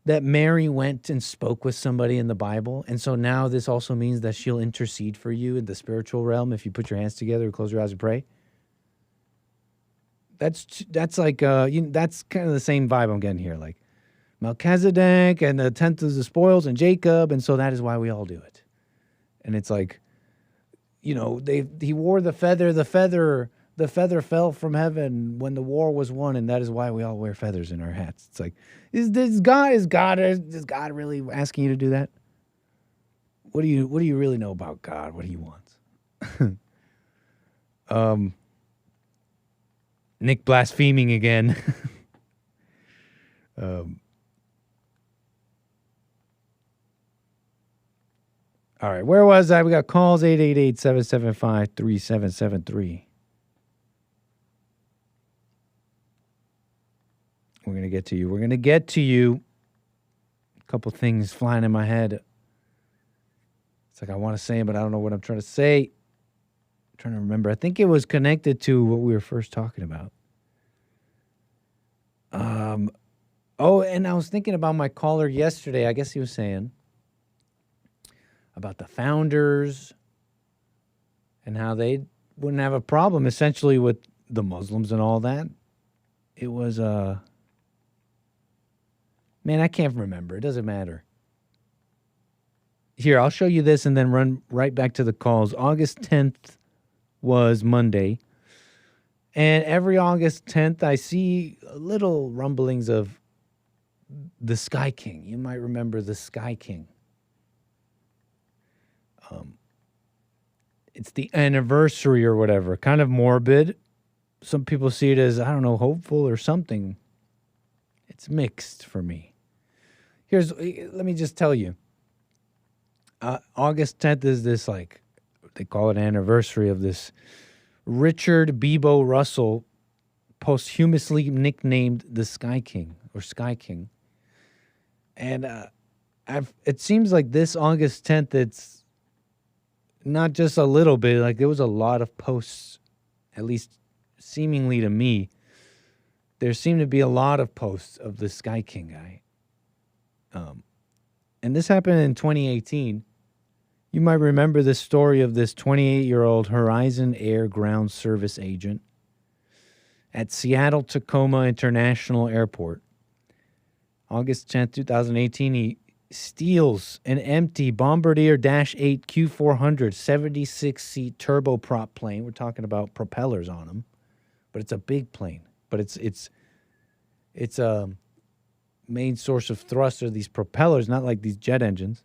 That Mary went and spoke with somebody in the Bible. And so now this also means that she'll intercede for you in the spiritual realm if you put your hands together, close your eyes and pray. That's like, that's kind of the same vibe I'm getting here. Like Melchizedek and the tenth of the spoils and Jacob. And so that is why we all do it. And it's like, he wore the feather. The feather fell from heaven when the war was won, and that is why we all wear feathers in our hats. It's like, is God really asking you to do that? What do you really know about God? What he wants? Nick blaspheming again. All right, where was I? We got calls 888-775-3773. We're going to get to you. A couple things flying in my head. It's like I want to say it, but I don't know what I'm trying to say. I'm trying to remember. I think it was connected to what we were first talking about. And I was thinking about my caller yesterday. I guess he was saying about the founders and how they wouldn't have a problem essentially with the Muslims and all that. It was, man, I can't remember. It doesn't matter. Here, I'll show you this and then run right back to the calls. August 10th was Monday. And every August 10th, I see little rumblings of the Sky King. You might remember the Sky King. It's the anniversary or whatever, kind of morbid. Some people see it as, I don't know, hopeful or something. It's mixed for me. Let me just tell you. August 10th is this, like, they call it anniversary of this Richard Bebo Russell, posthumously nicknamed the Sky King or Sky King. And it seems like this August 10th, it's not just a little bit, like there was a lot of posts, at least seemingly to me. There seemed to be a lot of posts of the Sky King guy. And this happened in 2018. You might remember the story of this 28-year-old Horizon Air Ground Service agent at Seattle-Tacoma International Airport. August 10th, 2018, he steals an empty Bombardier Dash 8 Q400 76-seat turboprop plane. We're talking about propellers on them, but it's a big plane. But it's a main source of thrust are these propellers, not like these jet engines.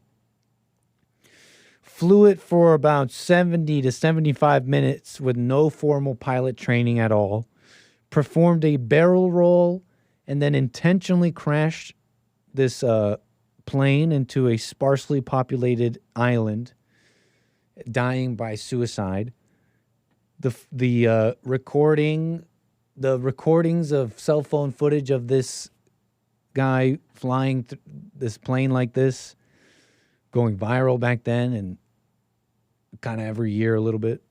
Flew it for about 70 to 75 minutes with no formal pilot training at all. Performed a barrel roll and then intentionally crashed this plane into a sparsely populated island, dying by suicide. The recordings of cell phone footage of this guy flying this plane like this, going viral back then and kind of every year a little bit.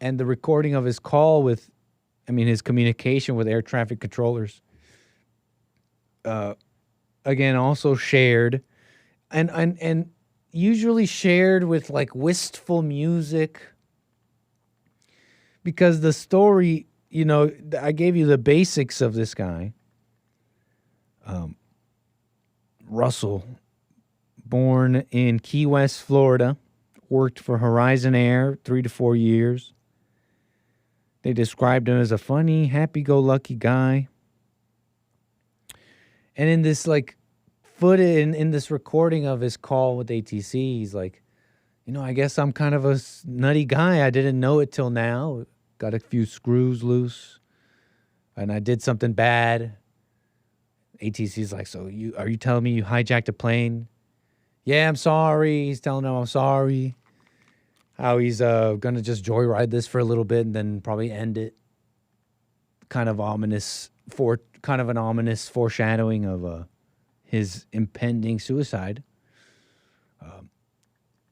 And the recording of his call his communication with air traffic controllers, again, also shared and usually shared with like wistful music, because the story, I gave you the basics of this guy, Russell born in Key West, Florida. Worked for Horizon Air 3 to 4 years. They described him as a funny, happy-go-lucky guy. And in this like footage, in this recording of his call with ATC, he's like, I guess I'm kind of a nutty guy. I didn't know it till now. Got a few screws loose, and I did something bad. ATC's like, so are you telling me you hijacked a plane? Yeah, I'm sorry. He's telling them I'm sorry. How he's going to just joyride this for a little bit and then probably end it. Kind of an ominous foreshadowing of his impending suicide.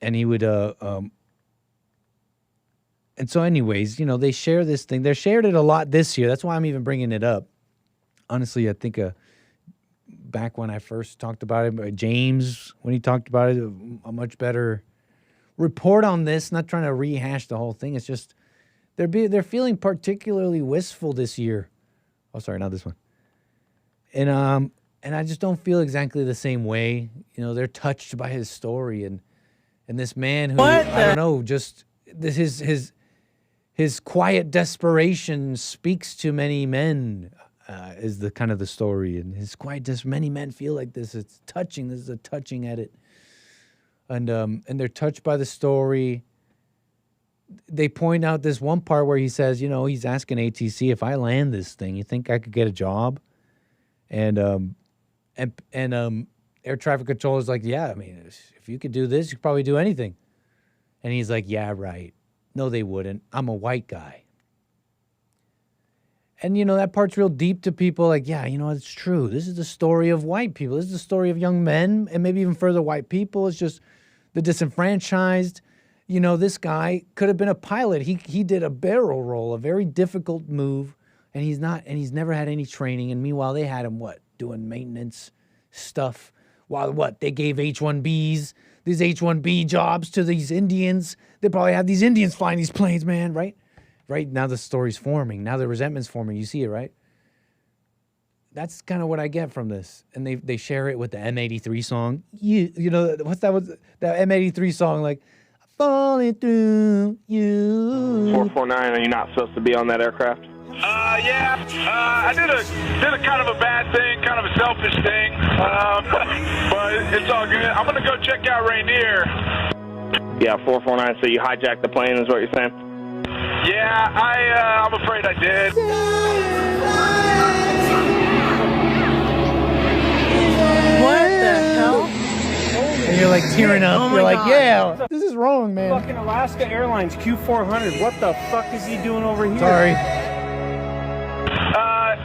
And he would, and so anyways, they share this thing. They shared it a lot this year. That's why I'm even bringing it up. Honestly, I think back when I first talked about it, James, when he talked about it, a much better report on this. Not trying to rehash the whole thing. It's just they're feeling particularly wistful this year. Oh, sorry, not this one. And I just don't feel exactly the same way. They're touched by his story and this man who I don't know, just his quiet desperation speaks to many men. Is the kind of the story, and his quiet many men feel like this. It's touching. This is a touching edit, and they're touched by the story. They point out this one part where he says, he's asking ATC, if I land this thing, you think I could get a job? And air traffic control is like, yeah, I mean, if you could do this, you could probably do anything. And he's like, yeah, right. No, they wouldn't. I'm a white guy. And, that part's real deep to people. Like, yeah, it's true. This is the story of white people. This is the story of young men and maybe even further white people. It's just the disenfranchised. This guy could have been a pilot. He did a barrel roll, a very difficult move, and he's never had any training. And meanwhile, they had him, doing maintenance stuff. While, they gave H-1Bs, these H-1B jobs to these Indians. They probably have these Indians flying these planes, man, right? Right now the story's forming. Now the resentment's forming. You see it, right? That's kind of what I get from this. And they share it with the M83 song. What's that? That M83 song, like, falling through you. 449, are you not supposed to be on that aircraft? Yeah. I did a kind of a bad thing, kind of a selfish thing. But it's all good. I'm going to go check out Rainier. Yeah, 449, so you hijacked the plane is what you're saying? Yeah, I'm afraid I did. What the hell? And you're like tearing up. You're like, God. Yeah, this is wrong, man. Fucking Alaska Airlines Q400. What the fuck is he doing over here? Sorry.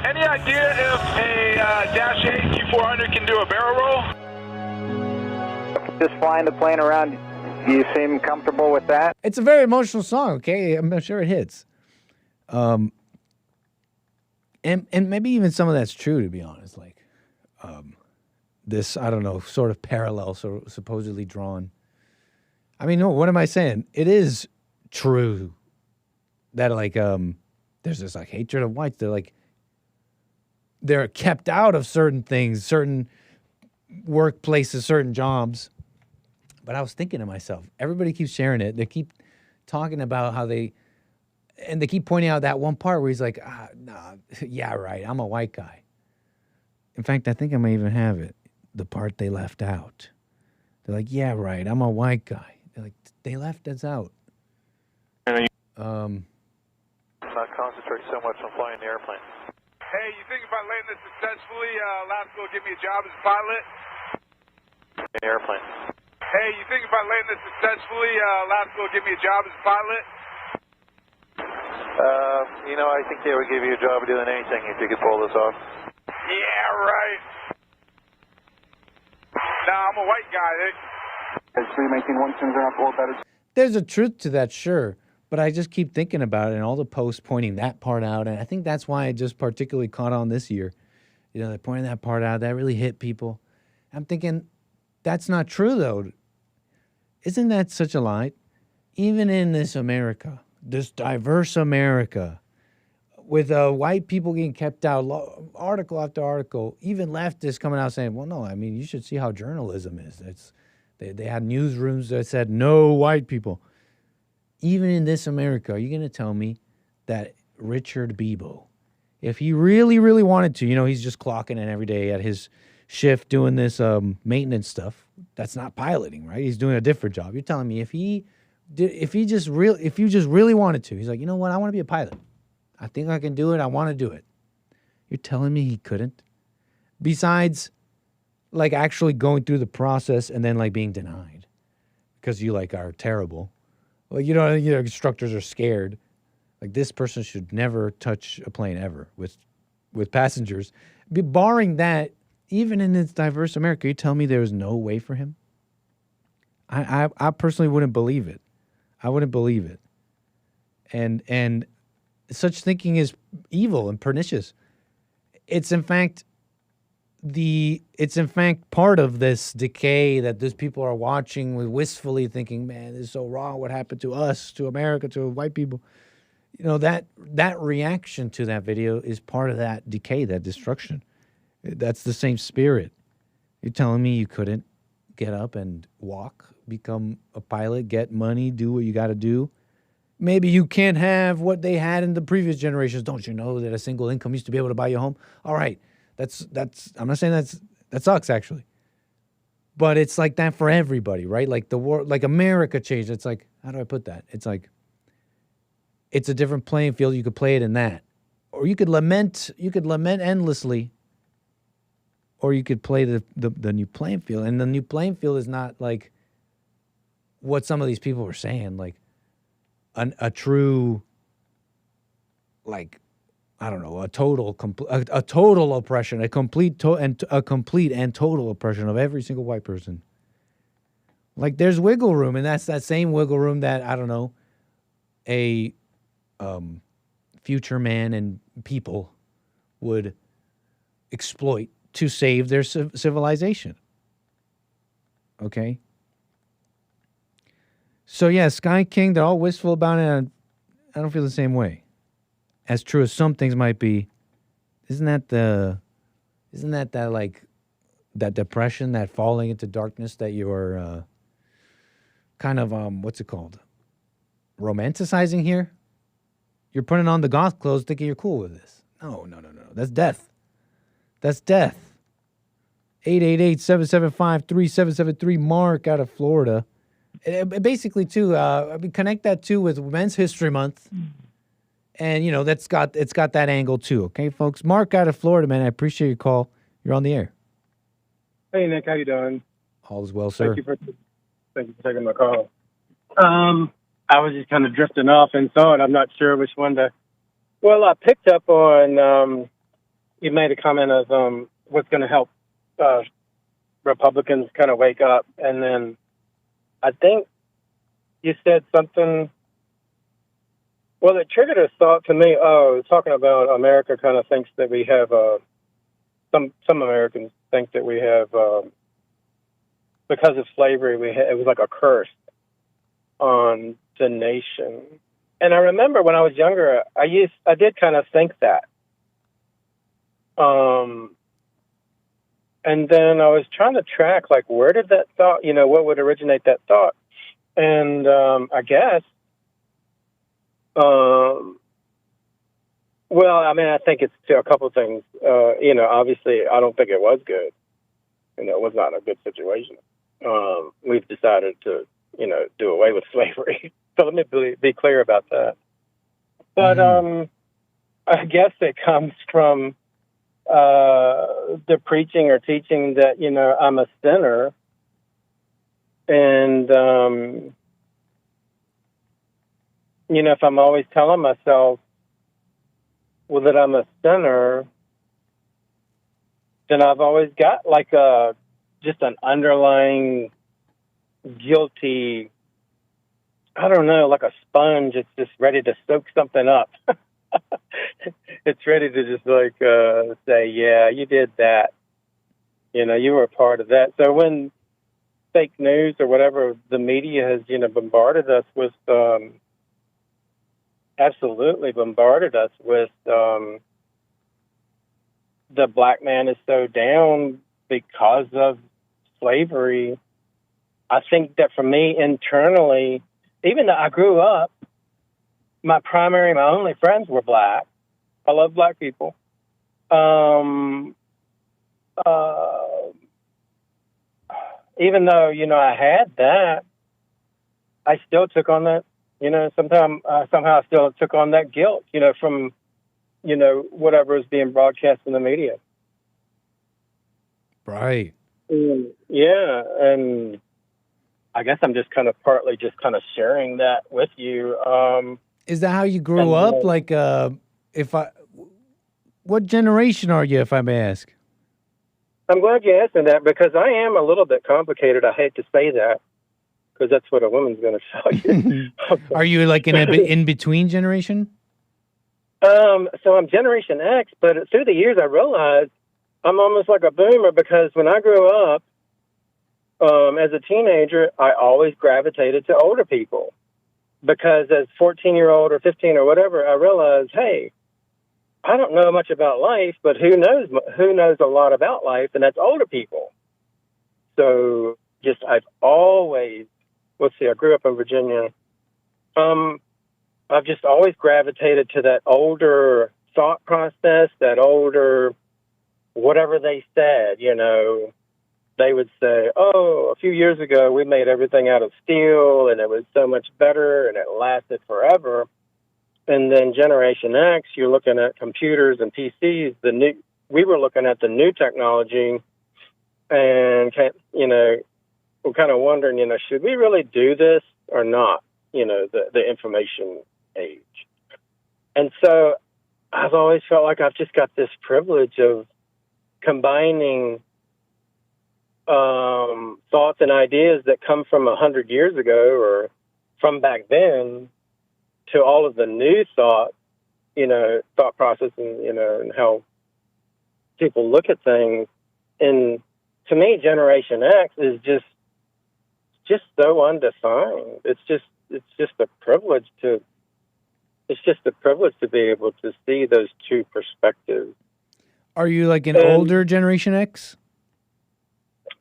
Any idea if a Dash 8 Q400 can do a barrel roll? Just flying the plane around. You seem comfortable with that? It's a very emotional song, okay? I'm sure it hits. And maybe even some of that's true, to be honest. Like, this, I don't know, sort of parallel, so supposedly drawn. I mean, no, what am I saying? It is true that, like, there's this, like, hatred of whites. They're kept out of certain things, certain workplaces, certain jobs. But I was thinking to myself, everybody keeps sharing it. They keep talking about how they keep pointing out that one part where he's like, nah, yeah, right, I'm a white guy. In fact, I think I may even have it, the part they left out. They're like, yeah, right, I'm a white guy. They're like, they left us out. Not concentrate so much on flying the airplane. Hey, you think if I land this successfully, Alaska will give me a job as a pilot? The airplane. Hey, you think if I land this successfully, Alaska will give me a job as a pilot? I think they would give you a job of doing anything if you could pull this off. Yeah, right. Nah, I'm a white guy. There's a truth to that, sure. But I just keep thinking about it and all the posts pointing that part out. And I think that's why I just particularly caught on this year. They're pointing that part out. That really hit people. I'm thinking, that's not true, though. Isn't that such a lie? Even in this America, this diverse America, with white people getting kept out, article after article, even leftists coming out saying, well, no, I mean, you should see how journalism is. It's They had newsrooms that said no white people. Even in this America, are you going to tell me that Richard Bebo, if he really, really wanted to, he's just clocking in every day at his shift doing this maintenance stuff. That's not piloting, right? He's doing a different job. You're telling me if you just really wanted to, he's like, you know what? I want to be a pilot. I think I can do it. I want to do it. You're telling me he couldn't? Besides, like, actually going through the process and then, like, being denied because you, like, are terrible. Like, instructors are scared. Like, this person should never touch a plane ever with passengers. Barring that, even in this diverse America, you tell me there was no way for him? I personally wouldn't believe it. I wouldn't believe it. And such thinking is evil and pernicious. It's in fact part of this decay that those people are watching with wistfully thinking, man, this is so wrong. What happened to us, to America, to white people? That reaction to that video is part of that decay, that destruction. That's the same spirit. You're telling me you couldn't get up and walk, become a pilot, get money, do what you got to do? Maybe you can't have what they had in the previous generations. Don't you know that a single income used to be able to buy you a home? All right. That's I'm not saying that sucks actually. But it's like that for everybody, right? Like the war, like America changed. It's like, how do I put that? It's like it's a different playing field. You could play it in that. Or you could lament endlessly. Or you could play the new playing field. And the new playing field is not like what some of these people were saying, like a true, like, I don't know, a total oppression, a complete and total oppression of every single white person. Like, there's wiggle room, and that's that same wiggle room that, I don't know, a future man and people would exploit to save their civilization. Okay? So, yeah, Sky King, they're all wistful about it, and I don't feel the same way. As true as some things might be, isn't that like that depression, that falling into darkness that you're kind of what's it called? Romanticizing here? You're putting on the goth clothes thinking you're cool with this. No. That's death. That's death. 888-775-3773, Mark out of Florida. Basically, too, connect that too with Men's History Month. And, it's got that angle, too. Okay, folks? Mark out of Florida, man. I appreciate your call. You're on the air. Hey, Nick. How you doing? All is well, sir. Thank you for taking my call. I was just kind of drifting off and saw it. I'm not sure which one to... Well, I picked up on... you made a comment of what's going to help Republicans kind of wake up. And then I think you said something... Well, it triggered a thought to me. Talking about America kind of thinks that we have, some Americans think that we have, because of slavery, it was like a curse on the nation. And I remember when I was younger, I did kind of think that. And then I was trying to track, like, where did that thought, what would originate that thought? And I guess, well, I mean, I think it's a couple of things. Obviously, I don't think it was good. It was not a good situation. We've decided to, do away with slavery. So let me be clear about that. But I guess it comes from the preaching or teaching that, I'm a sinner. And, if I'm always telling myself, well, that I'm a sinner, then I've always got like just an underlying guilty, I don't know, like a sponge. It's just ready to soak something up. It's ready to just like say, yeah, you did that. You were a part of that. So when fake news or whatever the media has, bombarded us with, absolutely bombarded us with the black man is so down because of slavery, I think that for me internally, even though I grew up, my only friends were black. I love black people. Even though, I had that, I still took on that, somehow I still took on that guilt, from, whatever is being broadcast in the media. Right. Yeah. And I guess I'm just kind of partly just kind of sharing that with you. Is that how you grew up? Like, what generation are you, if I may ask? I'm glad you asked me that because I am a little bit complicated. I hate to say that because that's what a woman's going to tell you. Are you like an in-between generation? So I'm Generation X, but through the years I realized I'm almost like a boomer because when I grew up, as a teenager, I always gravitated to older people because as 14-year-old or 15 or whatever, I realized, hey, I don't know much about life, but who knows a lot about life, and that's older people. So I've always, I grew up in Virginia. I've just always gravitated to that older thought process, that older, whatever they said, they would say, oh, a few years ago, we made everything out of steel and it was so much better and it lasted forever. And then Generation X, you're looking at computers and PCs. We were looking at the new technology and, we're kind of wondering, should we really do this or not? The information age. And so I've always felt like I've just got this privilege of combining thoughts and ideas that come from 100 years ago or from back then to all of the new thought process and how people look at things. And to me, Generation X is just so undefined. It's just a privilege to be able to see those two perspectives. Are you like an older Generation X?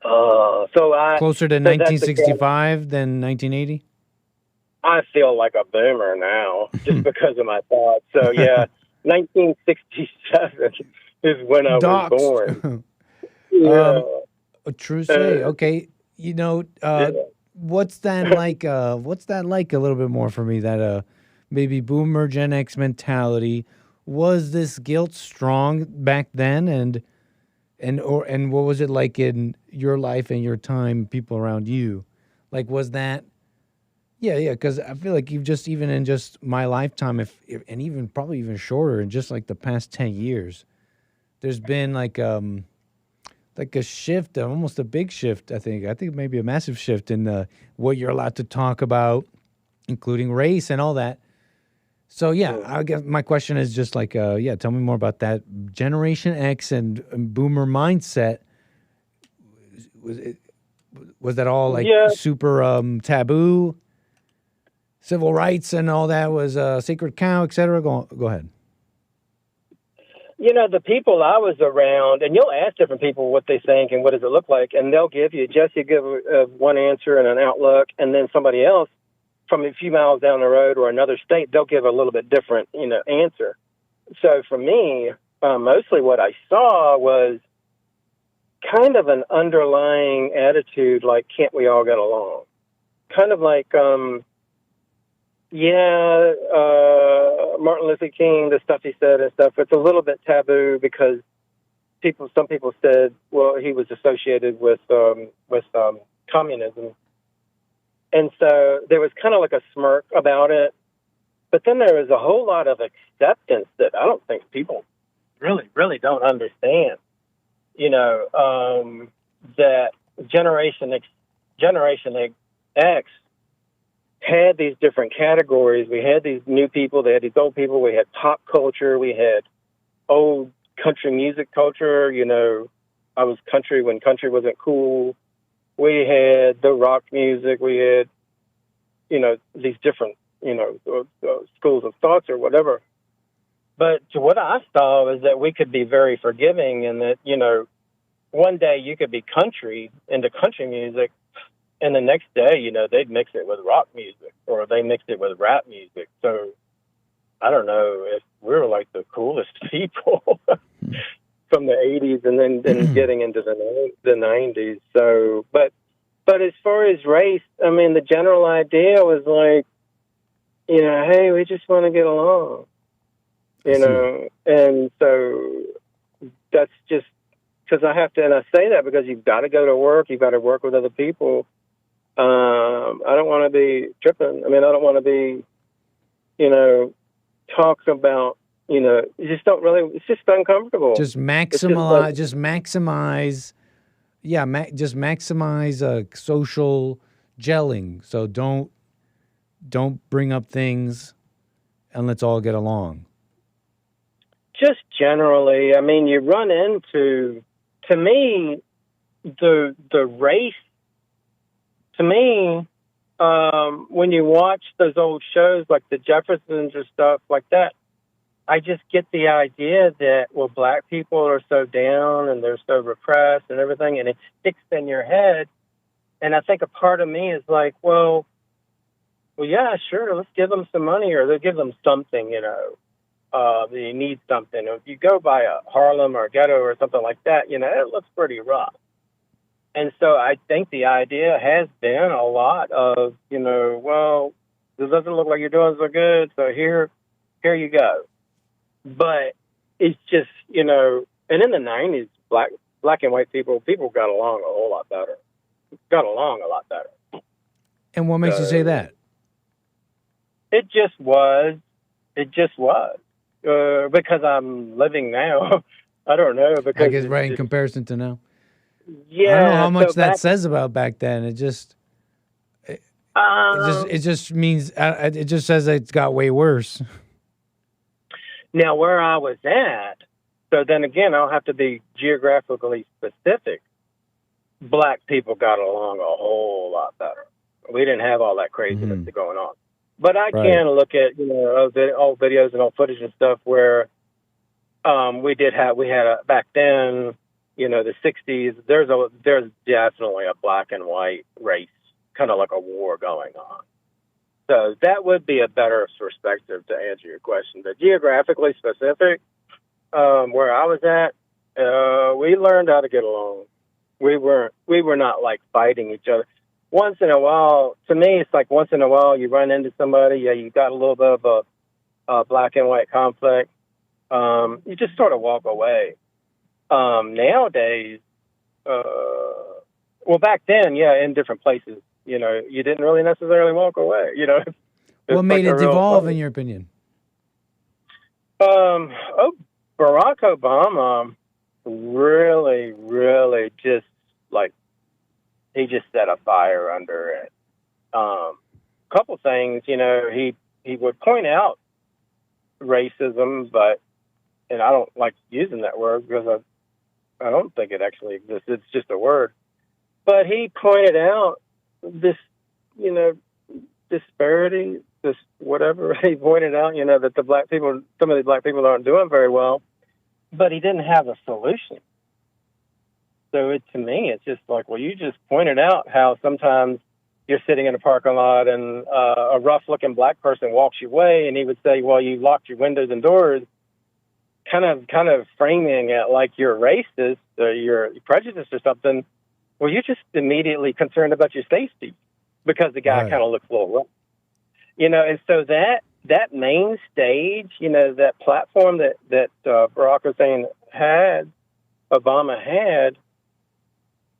Closer to 1965 than 1980? I feel like a boomer now just because of my thoughts. So, yeah, 1967 is when I was born. Yeah. True say. Okay. What's that like? What's that like a little bit more for me? That maybe boomer Gen X mentality. Was this guilt strong back then? And what was it like in your life and your time, people around you? Like, was that... Yeah, because I feel like even in just my lifetime, and even probably even shorter, in just like the past 10 years, there's been like a shift, almost a big shift, I think maybe a massive shift in what you're allowed to talk about, including race and all that. So, yeah, I guess my question is just like, tell me more about that Generation X and boomer mindset. Was that all like super taboo? Civil rights and all that was a sacred cow, et cetera? Go ahead. The people I was around, and you'll ask different people what they think and what does it look like, and they'll give you, Jesse give one answer and an outlook, and then somebody else from a few miles down the road or another state, they'll give a little bit different, answer. So for me, mostly what I saw was kind of an underlying attitude like, can't we all get along? Kind of like, Martin Luther King, the stuff he said and stuff, it's a little bit taboo because some people said, well, he was associated with communism. And so there was kind of like a smirk about it. But then there was a whole lot of acceptance that I don't think people really, really don't understand. That Generation X had these different categories. We had these new people, they had these old people, we had pop culture, we had old country music culture, I was country when country wasn't cool. We had the rock music, we had, these different, schools of thoughts or whatever. But to what I saw is that we could be very forgiving and that, one day you could be into country music, and the next day, you know, they'd mix it with rock music or they mixed it with rap music. So I don't know if we were like the coolest people from the 80s and then getting into the 90s. So, but as far as race, I mean, the general idea was like, you know, hey, we just want to get along, you know, and so that's just because I have to, and I say that because you've got to go to work, you've got to work with other people. I don't want to be tripping. I mean, I don't want to be, you know, talk about, you know, you just don't really, it's just uncomfortable. Just maximize, just maximize social gelling. So don't bring up things and let's all get along. Just generally, I mean, you run into, to me, the race, to me, when you watch those old shows like the Jeffersons or stuff like that, I just get the idea that, well, black people are so down and they're so repressed and everything, and it sticks in your head. And I think a part of me is like, well, yeah, sure, let's give them some money, or they'll give them something, you know. They need something. If you go by a Harlem or a ghetto or something like that, you know, it looks pretty rough. And so I think the idea has been a lot of, you know, well, this doesn't look like you're doing so good, so here you go. But it's just, you know, and in the 90s, black and white people got along a whole lot better. Got along a lot better. And what makes you say that? It just was. Because I'm living now. I don't know. Because I guess right in comparison to now. Yeah. I don't know how much that says about back then. It just means it just says it's got way worse. Now, where I was at, so then again, I'll have to be geographically specific. Black people got along a whole lot better. We didn't have all that craziness going on. But I can look at, you know, old videos and old footage and stuff where we had back then, you know, the 60s, there's definitely a black and white race, kind of like a war going on. So that would be a better perspective to answer your question. But geographically specific, where I was at, we learned how to get along. We were not like fighting each other. Once in a while, to me, it's like once in a while you run into somebody, you got a little bit of a black and white conflict. You just sort of walk away. Nowadays, well, back then, in different places, you know, you didn't really necessarily walk away, you know. What made it devolve, in your opinion? Barack Obama really, really just, like, he just set a fire under it. Couple things, you know, he would point out racism, and I don't like using that word because I don't think it actually exists. It's just a word. But he pointed out this, you know, disparity, this whatever. He pointed out, you know, that some of the black people aren't doing very well, but he didn't have a solution. So to me, it's just like, well, you just pointed out how sometimes you're sitting in a parking lot and a rough-looking black person walks your way, and he would say, well, you locked your windows and doors, kind of framing it like you're racist or you're prejudiced or something. Well, you're just immediately concerned about your safety because the guy kind of looks a little rough. You know, and so that main stage, you know, that platform that Barack Hussein had, Obama had,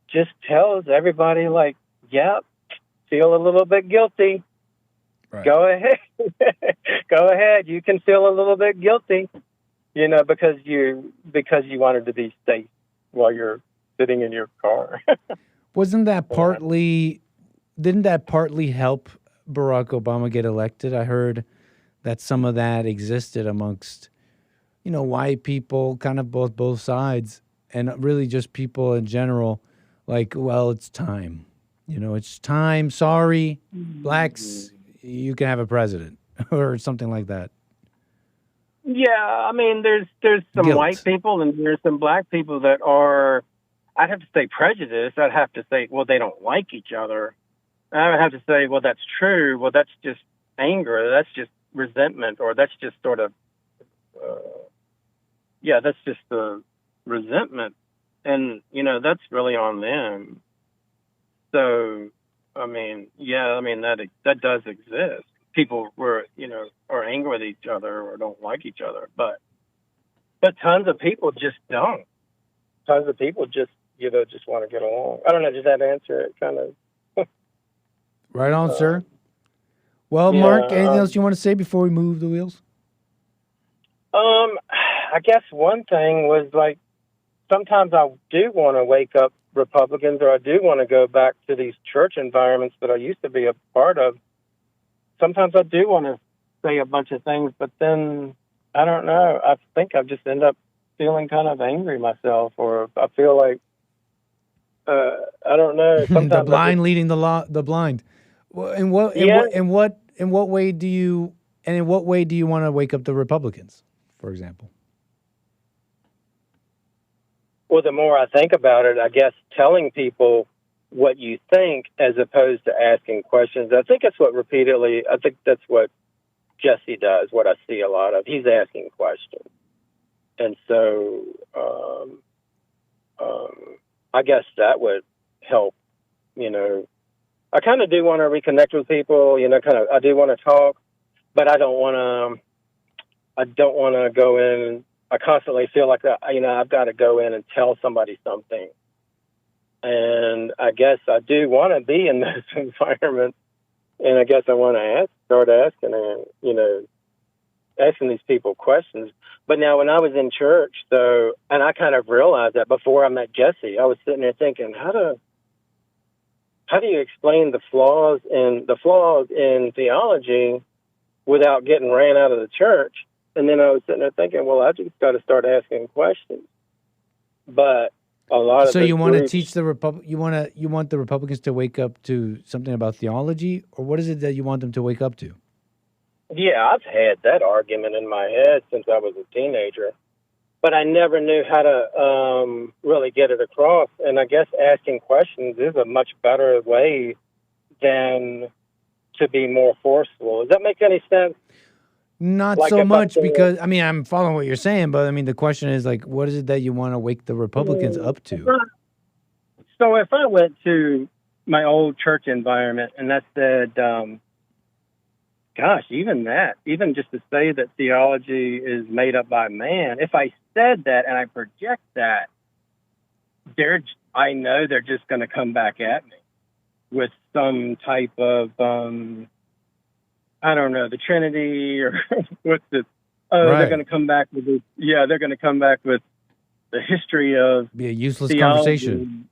just tells everybody, like, yep, feel a little bit guilty. Right. Go ahead. Go ahead. You can feel a little bit guilty, you know, because you wanted to be safe while you're sitting in your car. Didn't that partly help Barack Obama get elected? I heard that some of that existed amongst, you know, white people, kind of both sides, and really just people in general. Like, well, it's time. You know, it's time. Sorry, blacks, you can have a president or something like that. Yeah, I mean, there's some white people and there's some black people that are, I'd have to say prejudiced. I'd have to say, well, they don't like each other. I would have to say, well, that's true. Well, that's just anger. That's just resentment, or that's just sort of, that's just the resentment. And, that's really on them. So, that does exist. People are angry with each other or don't like each other, but tons of people just don't. Tons of people just want to get along. I don't know. Does that answer it? Kind of. Right on, sir. Well, Mark, anything else you want to say before we move the wheels? I guess one thing was like, sometimes I do want to wake up Republicans, or I do want to go back to these church environments that I used to be a part of. Sometimes I do want to say a bunch of things, but then I don't know. I think I just end up feeling kind of angry myself, or I feel like I don't know. Sometimes the blind leading the blind. Well, in what way do you want to wake up the Republicans, for example? Well, the more I think about it, I guess telling people what you think as opposed to asking questions. I think that's what Jesse does, what I see a lot of. He's asking questions. And so I guess that would help, I kind of do want to reconnect with people, I do want to talk, but I don't want to go in. I constantly feel like, I've got to go in and tell somebody something. And I guess I do want to be in those environments. And I guess I want to start asking, asking these people questions. But now when I was in church, and I kind of realized that before I met Jesse, I was sitting there thinking, how do you explain the flaws in theology without getting ran out of the church? And then I was sitting there thinking, well, I just got to start asking questions. But a lot of so you want to teach the you want the Republicans to wake up to something about theology, or what is it that you want them to wake up to? Yeah, I've had that argument in my head since I was a teenager, but I never knew how to really get it across. And I guess asking questions is a much better way than to be more forceful. Does that make any sense? Not so much, because I'm following what you're saying, but the question is like, what is it that you want to wake the Republicans up to? So if I went to my old church environment and I said, even just to say that theology is made up by man, if I said that and I project that, I know they're just going to come back at me with some type of, I don't know, the Trinity, or what's this? Oh, right. They're going to come back with this. Yeah, they're going to come back with the history of be a useless theology. Conversation.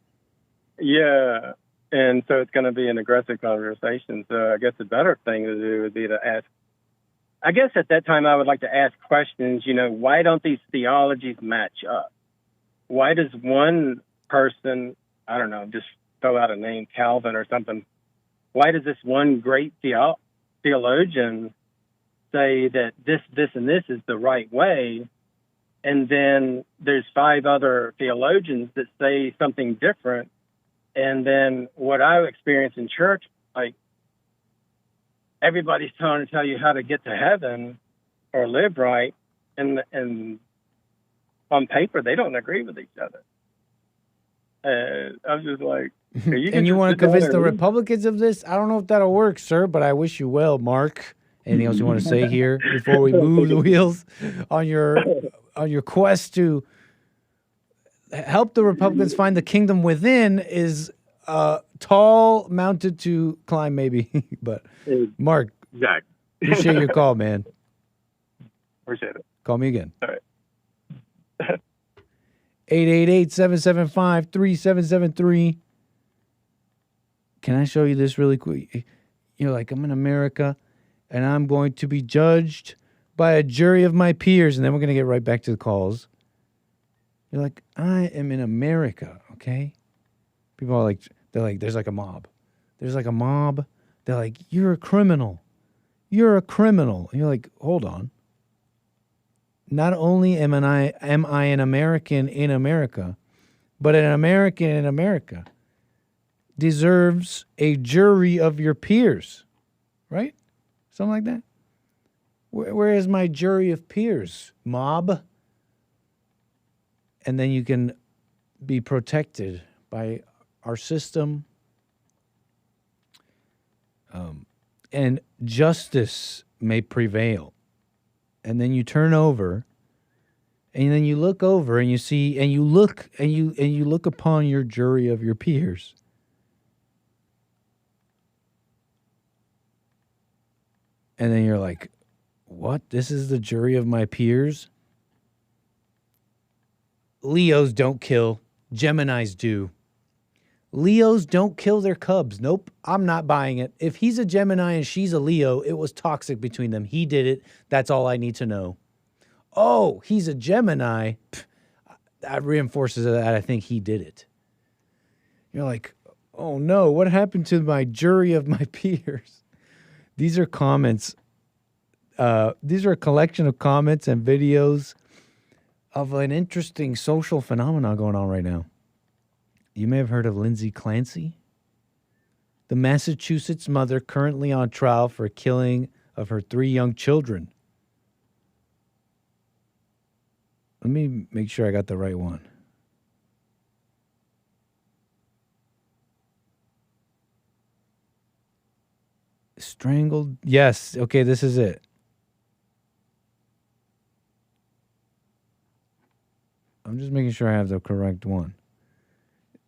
Yeah, and so it's going to be an aggressive conversation. So I guess the better thing to do would be to ask. I guess at that time I would like to ask questions. Why don't these theologies match up? Why does one person, I don't know, just throw out a name, Calvin or something? Why does this one great theologian say that this, and this is the right way, and then there's 5 other theologians that say something different, and then what I experience in church, like everybody's trying to tell you how to get to heaven or live right, and on paper they don't agree with each other. I was just like, and you want to convince the Republicans of this? I don't know if that'll work, sir, but I wish you well, Mark. Anything else you want to say here before we move the wheels on your quest help the Republicans find the kingdom within is tall, mounted to climb, maybe. But Mark, exactly. Appreciate your call, man. Appreciate it. Call me again. All right. 888-775-3773. Can I show you this really quick? You're like, I'm in America, and I'm going to be judged by a jury of my peers, and then we're going to get right back to the calls. You're like, I am in America, okay? People are like, they're like, there's like a mob. There's like a mob. They're like, you're a criminal. You're a criminal. And you're like, hold on. Not only am I an American in America, but an American in America. deserves a jury of your peers, right? Something like that. Where is my jury of peers, mob? And then you can be protected by our system. And justice may prevail. And then you turn over, and then you look over and you see, and you look upon your jury of your peers. And then you're like, what? This is the jury of my peers? Leos don't kill. Geminis do. Leos don't kill their cubs. Nope, I'm not buying it. If he's a Gemini and she's a Leo, it was toxic between them. He did it. That's all I need to know. Oh, he's a Gemini. That reinforces that I think he did it. You're like, oh no, what happened to my jury of my peers? These are comments. These are a collection of comments and videos of an interesting social phenomenon going on right now. You may have heard of Lindsay Clancy, the Massachusetts mother currently on trial for killing of her 3 young children. Let me make sure I got the right one. Strangled. Yes. Okay, this is it. I'm just making sure I have the correct one.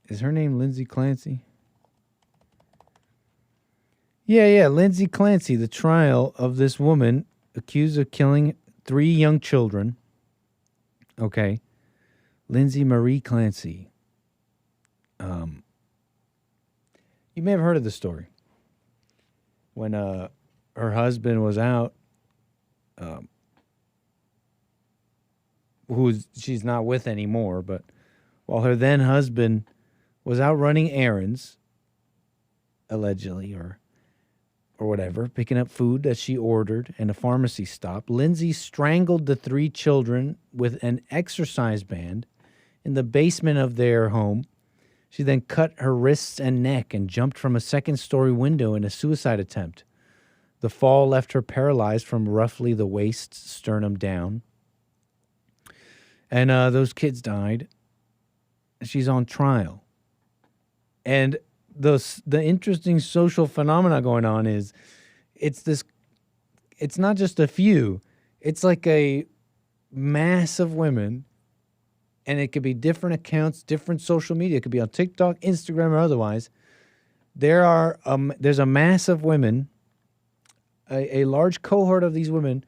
Is her name Lindsay Clancy? Yeah, Lindsay Clancy, the trial of this woman accused of killing 3 young children. Okay. Lindsay Marie Clancy. You may have heard of the story. When her husband was out, who she's not with anymore, but while her then husband was out running errands, allegedly, or whatever, picking up food that she ordered in a pharmacy stop, Lindsay strangled the 3 children with an exercise band in the basement of their home. She then cut her wrists and neck and jumped from a 2nd-story window in a suicide attempt. The fall left her paralyzed from roughly the waist, sternum down. And those kids died. She's on trial. And the interesting social phenomena going on is it's not just a few. It's like a mass of women, and it could be different accounts, different social media. It could be on TikTok, Instagram, or otherwise. There's a mass of women, a large cohort of these women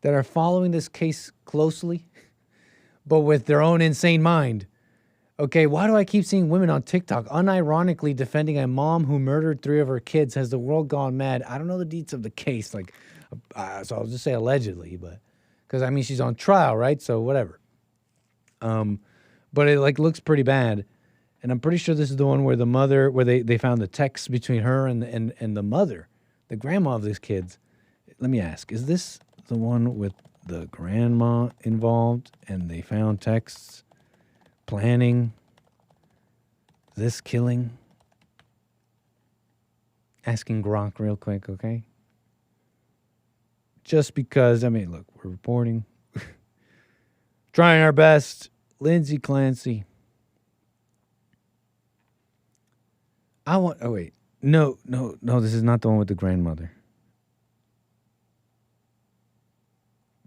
that are following this case closely, but with their own insane mind. Okay, why do I keep seeing women on TikTok unironically defending a mom who murdered 3 of her kids? Has the world gone mad? I don't know the deets of the case, so I'll just say allegedly, but because I mean she's on trial, right? So whatever. But it looks pretty bad, and I'm pretty sure this is the one where the mother, where they found the text between her and the mother, the grandma of these kids. Let me ask: is this the one with the grandma involved, and they found texts planning this killing? Asking Gronk real quick, okay? Just because, I mean, look, we're reporting. Trying our best. Lindsay Clancy. No, this is not the one with the grandmother.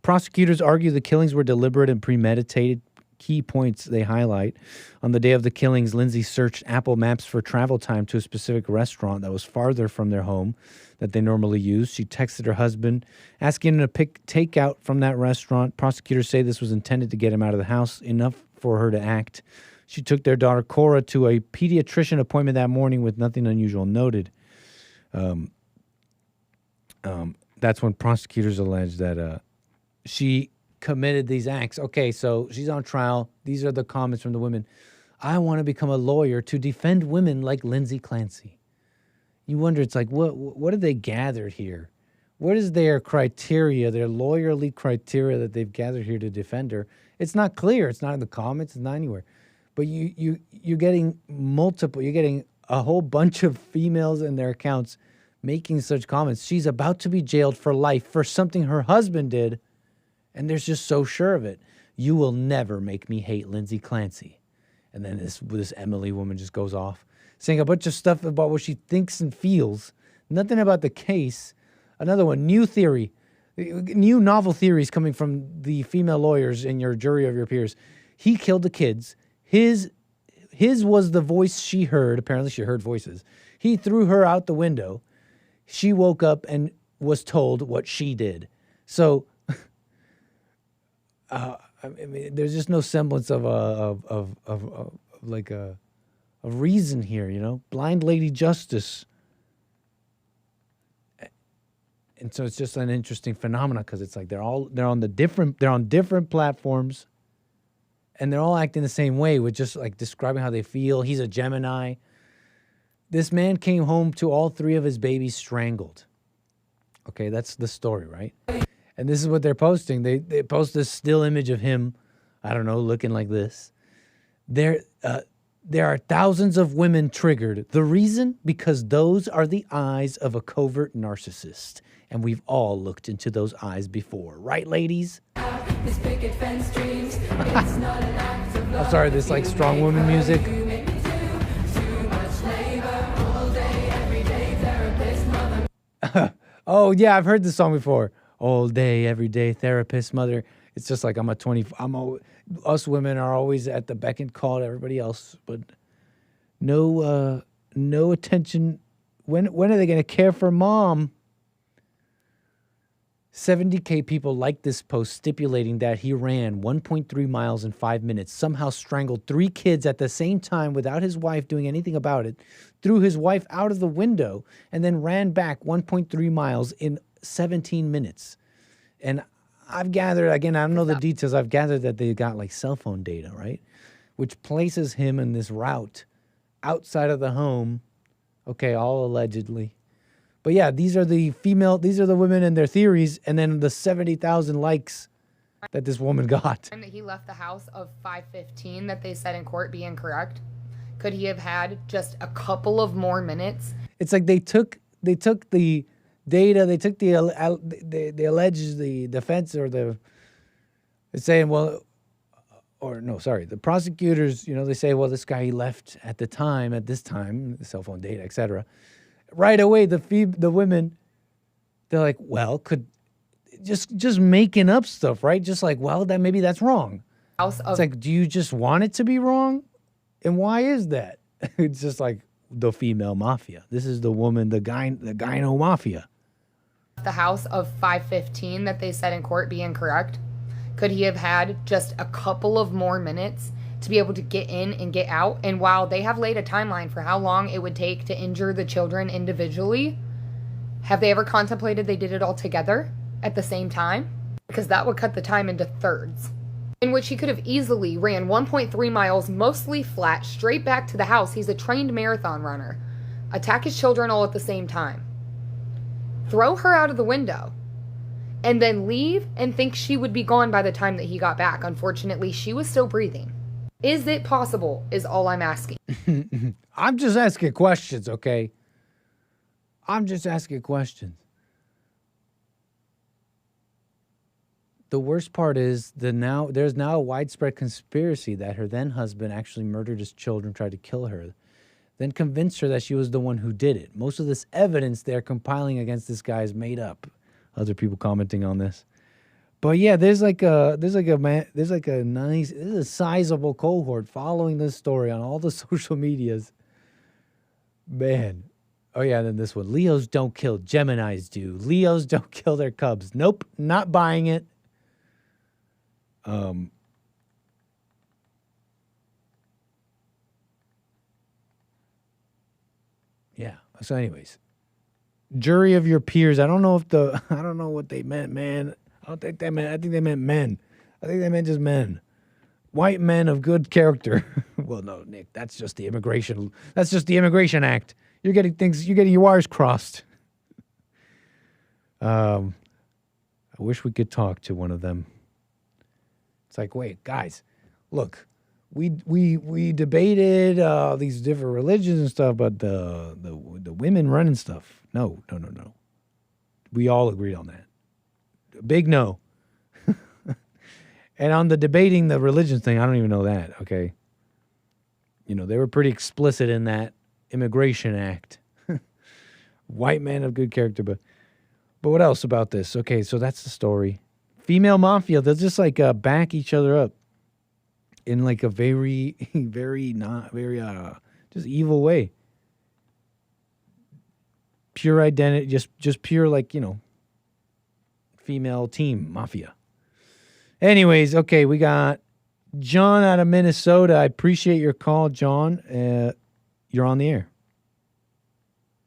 Prosecutors argue the killings were deliberate and premeditated. Key points they highlight: on the day of the killings, Lindsay searched Apple Maps for travel time to a specific restaurant that was farther from their home that they normally use. She texted her husband, asking him to pick takeout from that restaurant. Prosecutors say this was intended to get him out of the house, enough for her to act. She took their daughter Cora to a pediatrician appointment that morning with nothing unusual noted. That's when prosecutors allege that she committed these acts. Okay, so she's on trial. These are the comments from the women. I want to become a lawyer to defend women like Lindsay Clancy. You wonder, it's like, what have they gathered here? What is their criteria, their lawyerly criteria that they've gathered here to defend her? It's not clear. It's not in the comments. It's not anywhere. But you're getting multiple. You're getting a whole bunch of females in their accounts making such comments. She's about to be jailed for life for something her husband did, and they're just so sure of it. You will never make me hate Lindsay Clancy. And then this Emily woman just goes off, saying a bunch of stuff about what she thinks and feels. Nothing about the case. Another one, new theory. New novel theories coming from the female lawyers in your jury of your peers. He killed the kids. His was the voice she heard. Apparently she heard voices. He threw her out the window. She woke up and was told what she did. So, I mean, there's just no semblance of a reason here, you know? Blind lady justice. And so it's just an interesting phenomenon because it's like they're on different platforms, and they're all acting the same way with just like describing how they feel. He's a Gemini. This man came home to all 3 of his babies strangled. Okay, that's the story, right? And this is what they're posting. They post this still image of him, I don't know, looking like this. There are thousands of women triggered. The reason? Because those are the eyes of a covert narcissist. And we've all looked into those eyes before. Right, ladies? I'm sorry, this like strong woman music. Oh, yeah, I've heard this song before. All day, every day, therapist, mother. It's just like us women are always at the beck and call to everybody else, but no attention. When are they going to care for mom? 70K people liked this post stipulating that he ran 1.3 miles in 5 minutes, somehow strangled 3 kids at the same time without his wife doing anything about it, threw his wife out of the window, and then ran back 1.3 miles in 17 minutes. And I've gathered, again, I don't know the details, I've gathered that they got like cell phone data, right? Which places him in this route outside of the home, okay, all allegedly. But yeah, these are the women and their theories, and then the 70,000 likes that this woman got. And that he left the house of 5:15 that they said in court be incorrect. Could he have had just a couple of more minutes? It's like they took the data, they took the alleged the defense or the saying, well, or no, sorry, the prosecutors, they say, well, this guy he left at this time, the cell phone data, etc. Right away, the women, they're like, well, could just making up stuff, right? Just like, well, maybe that's wrong. It's like, do you just want it to be wrong? And why is that? It's just like the female mafia. This is the woman, the gyno mafia. The house of 5:15 that they said in court be incorrect. Could he have had just a couple of more minutes to be able to get in and get out? And while they have laid a timeline for how long it would take to injure the children individually, have they ever contemplated they did it all together at the same time? Because that would cut the time into thirds, in which he could have easily ran 1.3 miles, mostly flat, straight back to the house. He's a trained marathon runner. Attack his children all at the same time. Throw her out of the window. And then leave and think she would be gone by the time that he got back. Unfortunately, she was still breathing. Is it possible, is all I'm asking. I'm just asking questions, okay? I'm just asking questions. The worst part is there's now a widespread conspiracy that her then husband actually murdered his children, tried to kill her, then convinced her that she was the one who did it. Most of this evidence they're compiling against this guy is made up. Other people commenting on this. But yeah, there's a sizable cohort following this story on all the social medias. Man. Oh yeah, and then this one. Leos don't kill, Geminis do. Leos don't kill their cubs. Nope, not buying it. Yeah. So anyways, jury of your peers. I don't know what they meant, man. I think they meant men. I think they meant just men. White men of good character. Well, no, Nick, that's just the Immigration Act. You're getting your wires crossed. I wish we could talk to one of them. It's like, wait, guys, look, we debated these different religions and stuff, but the women running stuff, no. We all agreed on that. Big no. And on the debating the religion thing, I don't even know that. Okay, they were pretty explicit in that Immigration Act. White man of good character, but what else about this? Okay, so that's the story. Female mafia, they'll just like back each other up in like a very, very not very just evil way. Pure identity, just pure like female team mafia. Anyways, okay, we got John out of Minnesota. I appreciate your call, John. You're on the air.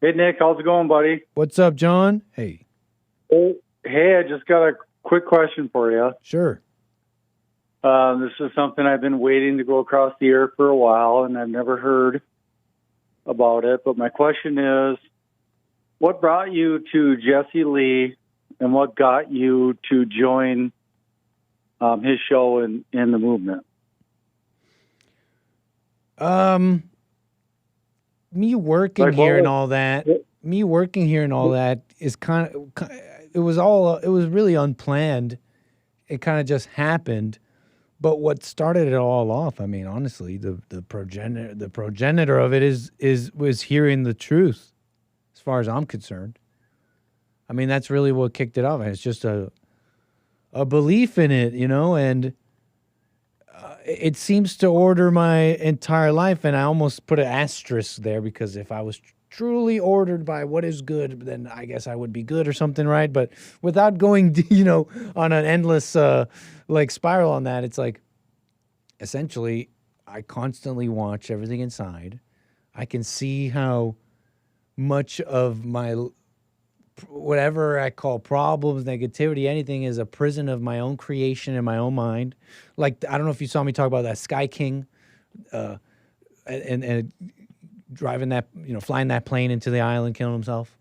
Hey, Nick, how's it going, buddy? What's up, John? Hey. Hey, I just got a quick question for you. Sure. This is something I've been waiting to go across the air for a while, and I've never heard about it. But my question is, what brought you to Jesse Lee, and what got you to join his show in the movement? Me working here and all that. Me working here and all that is kind of. It was really unplanned. It kind of just happened. But what started it all off, I mean, honestly, the progenitor of it was hearing the truth, as far as I'm concerned. I mean, that's really what kicked it off. It's just a belief in it, and it seems to order my entire life. And I almost put an asterisk there, because if I was truly ordered by what is good, then I guess I would be good or something, right? But without going, on an endless like spiral on that, it's like, essentially, I constantly watch everything inside. I can see how much of my whatever I call problems, negativity, anything is a prison of my own creation in my own mind. Like, I don't know if you saw me talk about that Sky King, and driving that, flying that plane into the island, killing himself.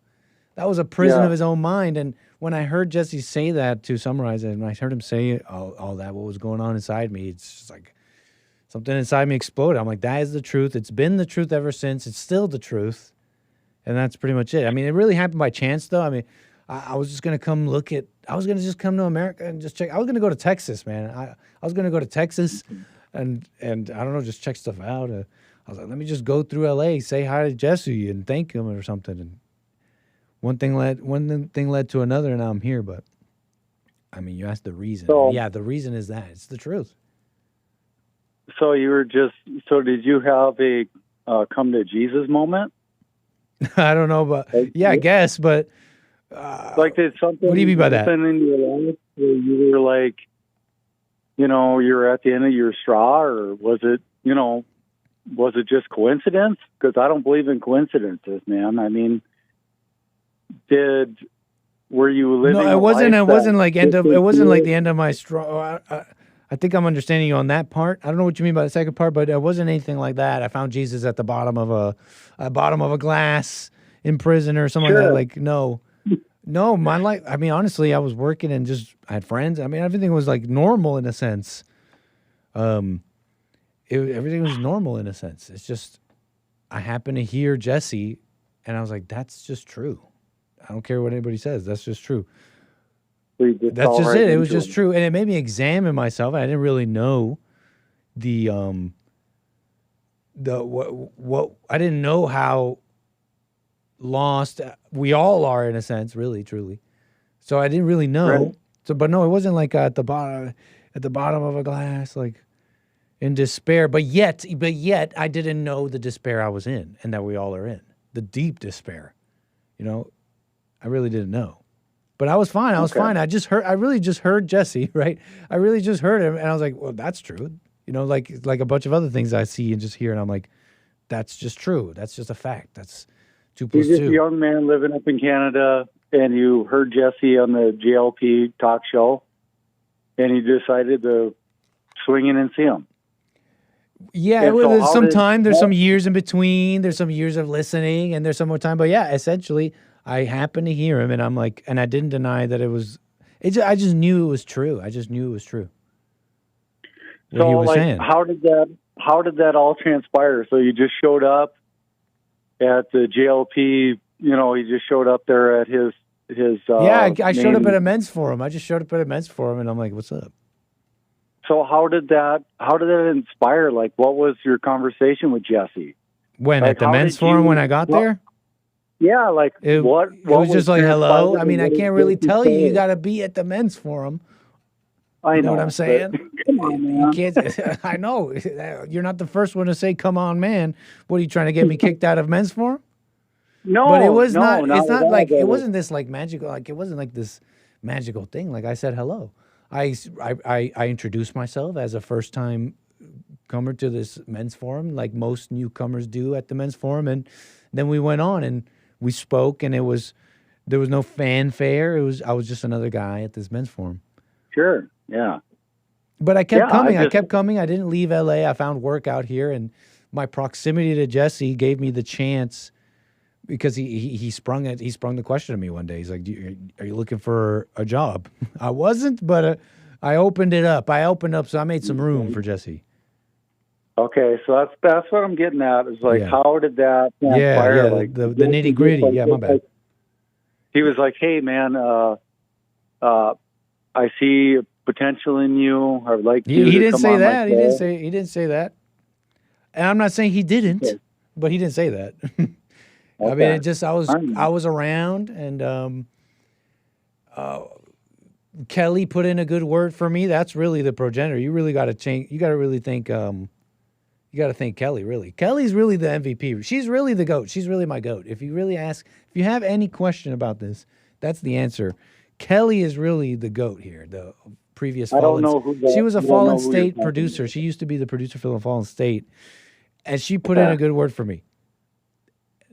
That was a prison of his own mind. And when I heard Jesse say that, to summarize it, and I heard him say all that, what was going on inside me, it's just like something inside me exploded. I'm like, that is the truth. It's been the truth ever since. It's still the truth. And that's pretty much it. I mean, it really happened by chance, though. I mean, I was just going to I was going to just come to America and just check. I was going to go to Texas, man. I was going to go to Texas and I don't know, just check stuff out. I was like, let me just go through L.A., say hi to Jesse and thank him or something. And one thing led to another, and now I'm here. But, I mean, you asked the reason. The reason is that. It's the truth. So did you have a come to Jesus moment? I don't know, but I guess, but did something? What do you mean by that? Something in your life where you were like, you're at the end of your straw, or was it just coincidence? Because I don't believe in coincidences, man. I mean, were you living? No, it wasn't like the end of my straw. I think I'm understanding you on that part. I don't know what you mean by the second part, but it wasn't anything like that. I found Jesus at the bottom of a glass in prison or something like that. Like, no, my life. I mean, honestly, I was working and I had friends. I mean, everything was like normal in a sense. Everything was normal in a sense. It's just, I happened to hear Jesse, and I was like, that's just true. I don't care what anybody says. That's just true. That's just it. It was just true, and it made me examine myself. I didn't really know what I didn't know how lost we all are in a sense, really, truly. So I didn't really know. Right. So, but no, it wasn't like at the bottom of a glass, like in despair. But yet, I didn't know the despair I was in, and that we all are in the deep despair. I really didn't know. But I was fine. I was fine. I really just heard Jesse, right? I really just heard him, and I was like, well, that's true. Like a bunch of other things I see and just hear, and I'm like, that's just true. That's just a fact. That's 2 + 2. You're just a young man living up in Canada, and you heard Jesse on the JLP talk show, and you decided to swing in and see him. Yeah, there's some time. There's some years in between. There's some years of listening, and there's some more time. But yeah, essentially, I happened to hear him, and I'm like, and I didn't deny that it was. I just knew it was true. I just knew it was true. What he was saying. How did that how did that all transpire? So you just showed up at the JLP, you just showed up there at his yeah, I showed up at a men's forum. I just showed up at a men's forum, and I'm like, what's up? So how did that inspire? Like, what was your conversation with Jesse? When, at the men's forum when I got there? Yeah, like it was just like, hello? I mean, I What can't did really Jesse tell you. say? You got to be at the men's forum. I know what I'm saying? Come on, man. You can't. I know. You're not the first one to say, come on, man. What, are you trying to get me kicked out of men's forum? No, but it was no, not. It's not like it it. wasn't this like magical. Like it wasn't like this magical thing. Like I said, hello. I introduced myself as a first time comer to this men's forum, like most newcomers do at the men's forum, and then we went on and we spoke, and there was no fanfare. I was just another guy at this men's forum. Sure. Yeah. But I kept coming. I kept coming. I didn't leave LA. I found work out here, and my proximity to Jesse gave me the chance. Because he sprung the question to me one day. He's like, "Are you looking for a job?" I wasn't, but I opened it up. So I made some room for Jesse. Okay, so that's what I'm getting at. Is like, how did that transpire? Yeah, like the nitty gritty. Like, yeah, my bad. He was like, "Hey, man, I see potential in you. I'd like you He to didn't come say on that. my He show." didn't say that. And I'm not saying he didn't, but he didn't say that. I mean, it just I was around, and Kelly put in a good word for me. That's really the progenitor. You really got to change. You got to really think. You got to thank Kelly. Really, Kelly's really the MVP. She's really the GOAT. She's really my GOAT. If you really ask, if you have any question about this, that's the answer. Kelly is really the GOAT here. The previous Fallen. She was a Fallen State producer. She used to be the producer for the Fallen State, and she put in a good word for me.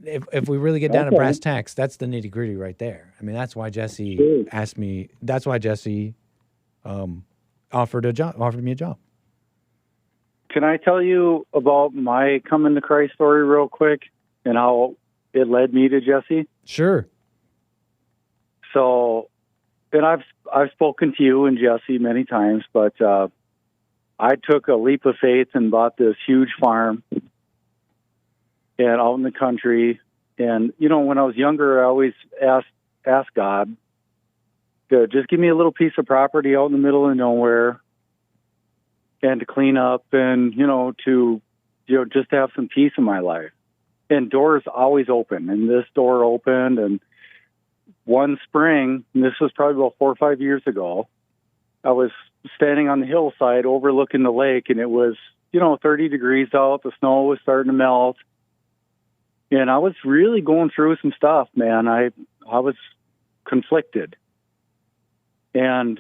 If we really get down to brass tacks, that's the nitty gritty right there. I mean, that's why Jesse asked me. That's why Jesse offered me a job. Can I tell you about my coming to Christ story real quick and how it led me to Jesse? Sure. So, and I've spoken to you and Jesse many times, but I took a leap of faith and bought this huge farm and out in the country. And, when I was younger, I always asked God to just give me a little piece of property out in the middle of nowhere and to clean up and, to just have some peace in my life. And doors always open. And this door opened. And one spring, and this was probably about 4 or 5 years ago, I was standing on the hillside overlooking the lake, and it was, 30 degrees out. The snow was starting to melt. And I was really going through some stuff, man. I was conflicted. And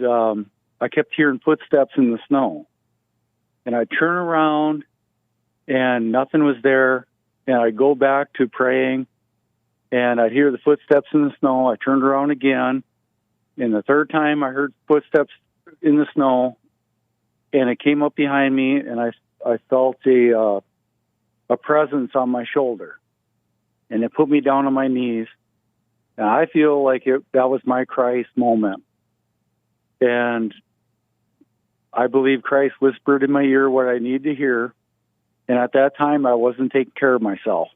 I kept hearing footsteps in the snow. And I'd turn around, and nothing was there. And I'd go back to praying, and I'd hear the footsteps in the snow. I turned around again. And the third time I heard footsteps in the snow, and it came up behind me, and I felt a presence on my shoulder. And it put me down on my knees. And I feel like that was my Christ moment. And I believe Christ whispered in my ear what I need to hear. And at that time, I wasn't taking care of myself.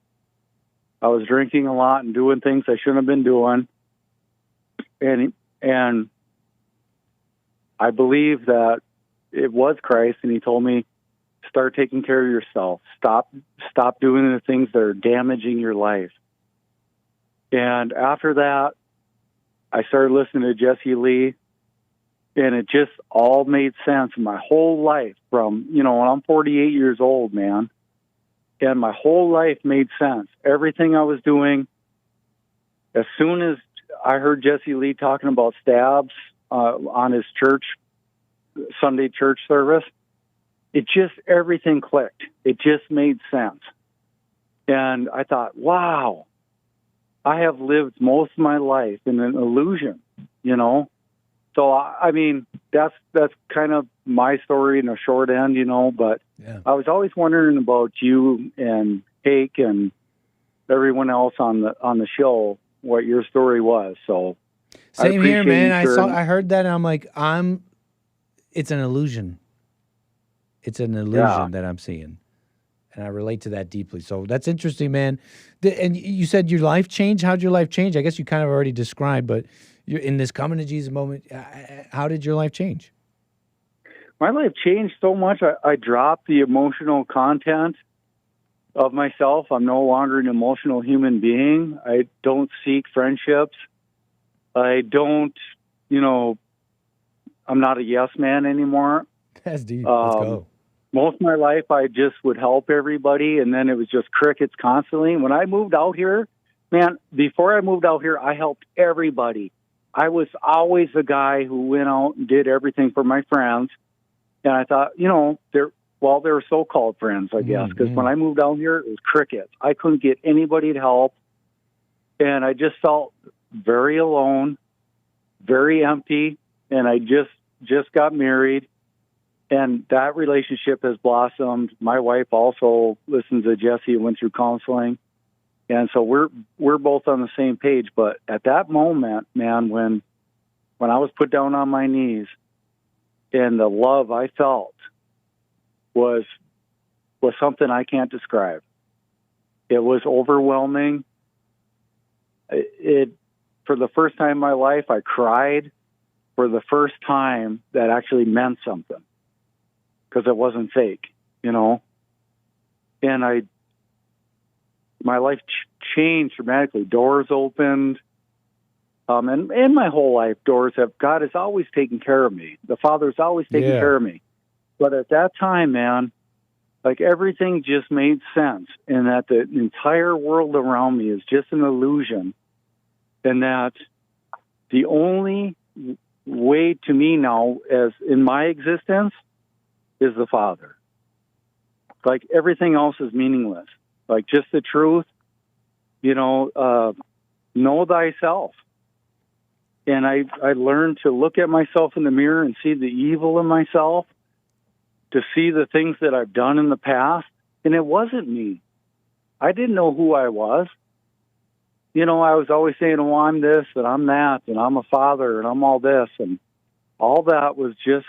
I was drinking a lot and doing things I shouldn't have been doing. And I believe that it was Christ, and he told me, start taking care of yourself. Stop doing the things that are damaging your life. And after that, I started listening to Jesse Lee, and it just all made sense. My whole life from, when I'm 48 years old, man, and my whole life made sense. Everything I was doing, as soon as I heard Jesse Lee talking about stabs on his Sunday church service, everything clicked. It just made sense. And I thought, wow, I have lived most of my life in an illusion, So, I mean, that's kind of my story in a short end, but I was always wondering about you and Hake and everyone else on the show, what your story was. So same here, man. I heard that, and I'm like, it's an illusion. It's an illusion that I'm seeing. And I relate to that deeply. So that's interesting, man. And you said your life changed. How'd your life change? I guess you kind of already described, but you're in this coming to Jesus moment. How did your life change? My life changed so much. I dropped the emotional content of myself. I'm no longer an emotional human being. I don't seek friendships. I don't, I'm not a yes man anymore. That's deep. Let's go. Most of my life, I just would help everybody, and then it was just crickets constantly. When I moved out here, man, before I moved out here, I helped everybody. I was always the guy who went out and did everything for my friends. And I thought, they were so-called friends, I guess, because when I moved out here, it was crickets. I couldn't get anybody to help, and I just felt very alone, very empty, and I just got married. And that relationship has blossomed. My wife also listens to Jesse and went through counseling. And so we're both on the same page. But at that moment, man, when I was put down on my knees and the love I felt was something I can't describe. It was overwhelming. For the first time in my life, I cried for the first time that actually meant something. Because it wasn't fake, And my life changed dramatically. Doors opened, and my whole life, God has always taken care of me. The Father's always taken care of me. But at that time, man, like everything just made sense, and that the entire world around me is just an illusion, and that the only way to me now, as in my existence, is the Father. Like everything else is meaningless. Like just the truth, know thyself. And I learned to look at myself in the mirror and see the evil in myself, to see the things that I've done in the past. And it wasn't me. I didn't know who I was. I was always saying, oh, I'm this and I'm that and I'm a father and I'm all this. And all that was just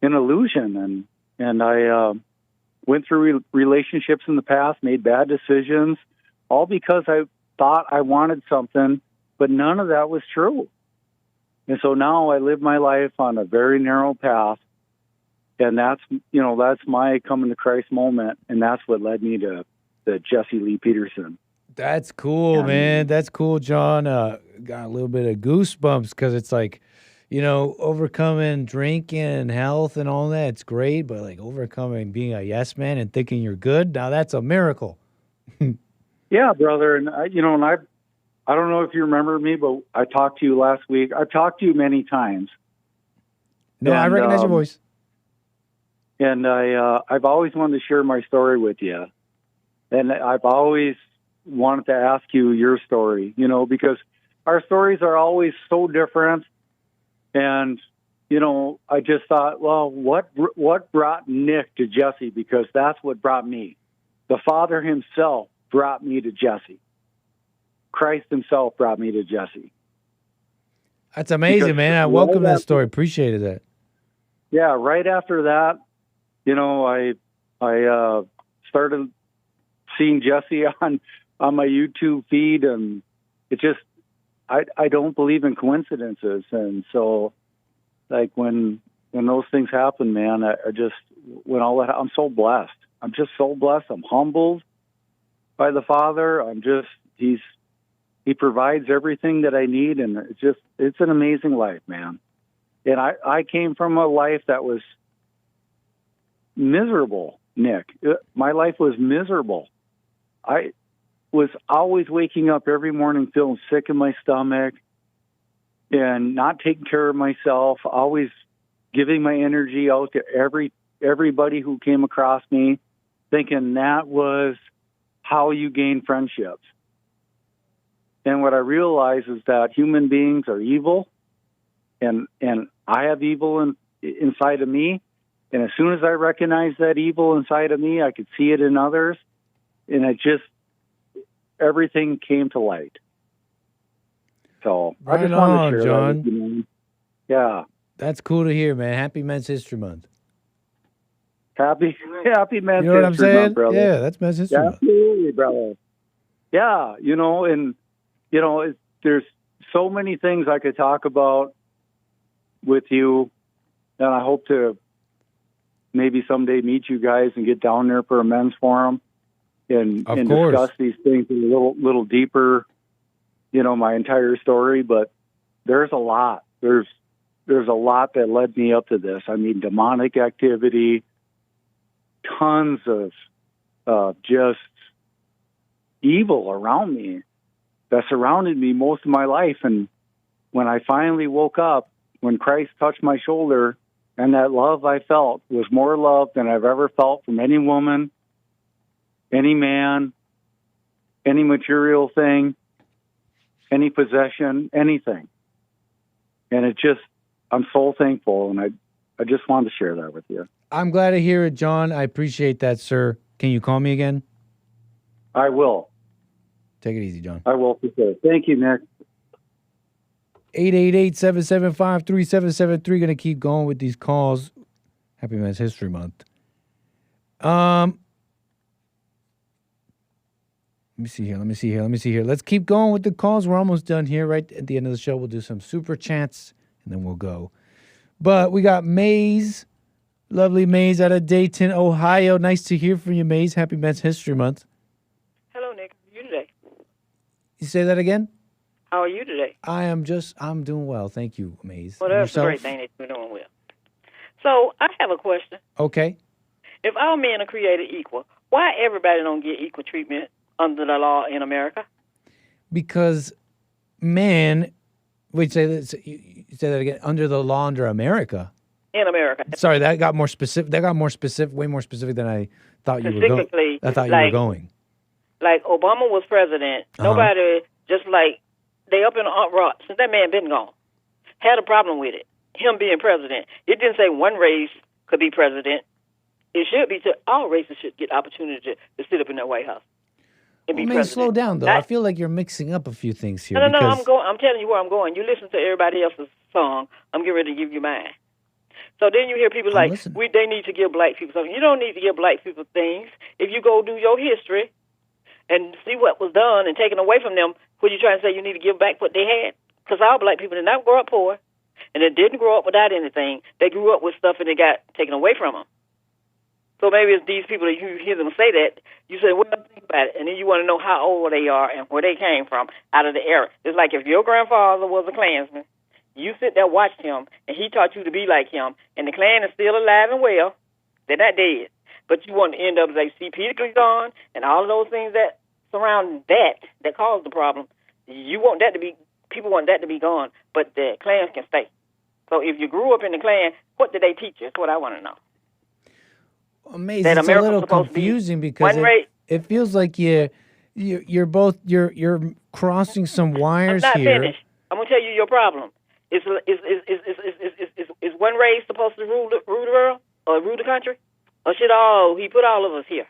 an illusion, and I went through relationships in the past, made bad decisions, all because I thought I wanted something, but none of that was true. And so now I live my life on a very narrow path, and that's my coming to Christ moment, and that's what led me to Jesse Lee Peterson. That's cool, man. That's cool, John. Got a little bit of goosebumps because it's like, overcoming drinking, health, and all that, it's great. But like overcoming being a yes man and thinking you're good, now that's a miracle. Yeah, brother. And I don't know if you remember me, but I talked to you last week. I've talked to you many times. No, I recognize your voice. And I've always wanted to share my story with you. And I've always wanted to ask you your story, because our stories are always so different. And, I just thought, well, what brought Nick to Jesse? Because that's what brought me. The Father himself brought me to Jesse. Christ himself brought me to Jesse. That's amazing, man. I welcome that story. Appreciated that. Yeah, right after that, I started seeing Jesse on my YouTube feed, and it just, I don't believe in coincidences. And so, like, when those things happen, man, I'm so blessed. I'm just so blessed. I'm humbled by the Father. He provides everything that I need, and it's an amazing life, man. And I came from a life that was miserable, Nick. My life was miserable. I was always waking up every morning feeling sick in my stomach and not taking care of myself, always giving my energy out to everybody who came across me, thinking that was how you gain friendships. And what I realize is that human beings are evil, and I have evil inside of me. And as soon as I recognize that evil inside of me, I could see it in others, and everything came to light. So right I just wanted to share John. that with you. Yeah. That's cool to hear, man. Happy Men's History Month. Happy Men's You know what I'm History saying? Month, brother. Yeah, that's Men's History Month. Absolutely, brother. Yeah, there's so many things I could talk about with you, and I hope to maybe someday meet you guys and get down there for a men's forum and discuss these things a little deeper, my entire story. But there's a lot. There's a lot that led me up to this. I mean, demonic activity, tons of just evil around me that surrounded me most of my life. And when I finally woke up, when Christ touched my shoulder, and that love I felt was more love than I've ever felt from any woman, any man, any material thing, any possession, anything. And I'm so thankful, and I just wanted to share that with you. I'm glad to hear it, John. I appreciate that, sir. Can you call me again? I will. Take it easy, John. I will for sure. Thank you, Nick. 888-775-3773. Going to keep going with these calls. Happy Men's History Month. Let me see here. Let's keep going with the calls. We're almost done here. Right at the end of the show, we'll do some super chats, and then we'll go. But we got Maze, lovely Maze out of Dayton, Ohio. Nice to hear from you, Maze. Happy Men's History Month. Hello, Nick. How are you today? You say that again? How are you today? I'm doing well. Thank you, Maze. Well, that's a great thing that you're doing well. So I have a question. Okay. If all men are created equal, why everybody don't get equal treatment under the law in America? Because you say that again. Under the law, under America. In America. Sorry, that got more specific. Way more specific than I thought you were going. I thought you were going. Like Obama was president. Nobody, just like they up in the uproar since that man been gone, had a problem with it. Him being president. It didn't say one race could be president. It should be all races should get opportunity to sit up in that White House. Slow down, though. I feel like you're mixing up a few things here. No, I'm telling you where I'm going. You listen to everybody else's song. I'm getting ready to give you mine. So then you hear people they need to give black people something. You don't need to give black people things. If you go do your history and see what was done and taken away from them, what you trying to say you need to give back what they had? Because all black people did not grow up poor, and they didn't grow up without anything. They grew up with stuff and it got taken away from them. So maybe it's these people that you hear them say that, you say, well, think about it, and then you want to know how old they are and where they came from out of the era. It's like if your grandfather was a Klansman, you sit there, watched him, and he taught you to be like him, and the Klan is still alive and well. They're not dead. But you want to end up like see Peter gone and all of those things that surround that caused the problem. You want that to be, people want that to be gone, but the Klans can stay. So if you grew up in the Klan, what did they teach you? That's what I want to know. Amazing. It's a little confusing because it feels like you're crossing some wires I'm not here. Finished. I'm gonna tell you your problem. Is one race supposed to rule the world or rule the country, or should he put all of us here?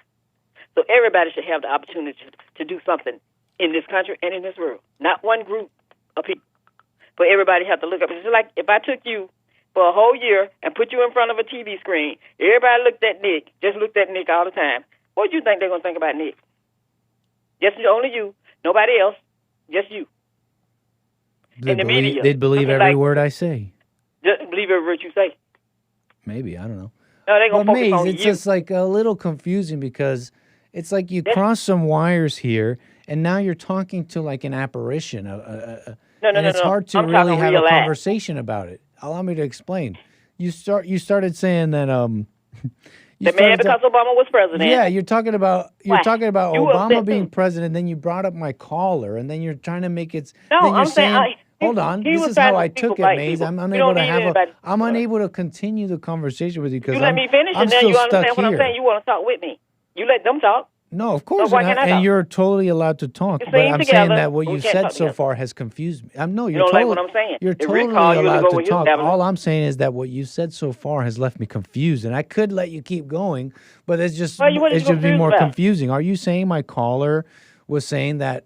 So everybody should have the opportunity to do something in this country and in this world. Not one group of people, but everybody have to look up. It's like if I took you for a whole year and put you in front of a TV screen, everybody looked at Nick, just looked at Nick all the time. What do you think they're going to think about Nick? Just only you, nobody else, just you. They'd believe every word I say. Just believe every word you say. Maybe, I don't know. No, they're going to focus on you. It's just like a little confusing because it's like you cross some wires here, and now you're talking to like an apparition. And it's hard to really have a conversation about it. Allow me to explain. You started saying that because Obama was president. Yeah, you're talking about Obama being president. Then you brought up my caller, and then you're trying to make it. No, I'm saying. Hold on. This is how I took it, Maze. I'm unable to continue the conversation with you because you let me finish, and then you understand what I'm saying. You want to talk with me. You let them talk. No, of course, and you're totally allowed to talk. But I'm saying that what you said so far has confused me. You're don't like what I'm saying. You're totally allowed to talk. All I'm saying is that what you said so far has left me confused, and I could let you keep going, but it's just be more confusing. Are you saying my caller was saying that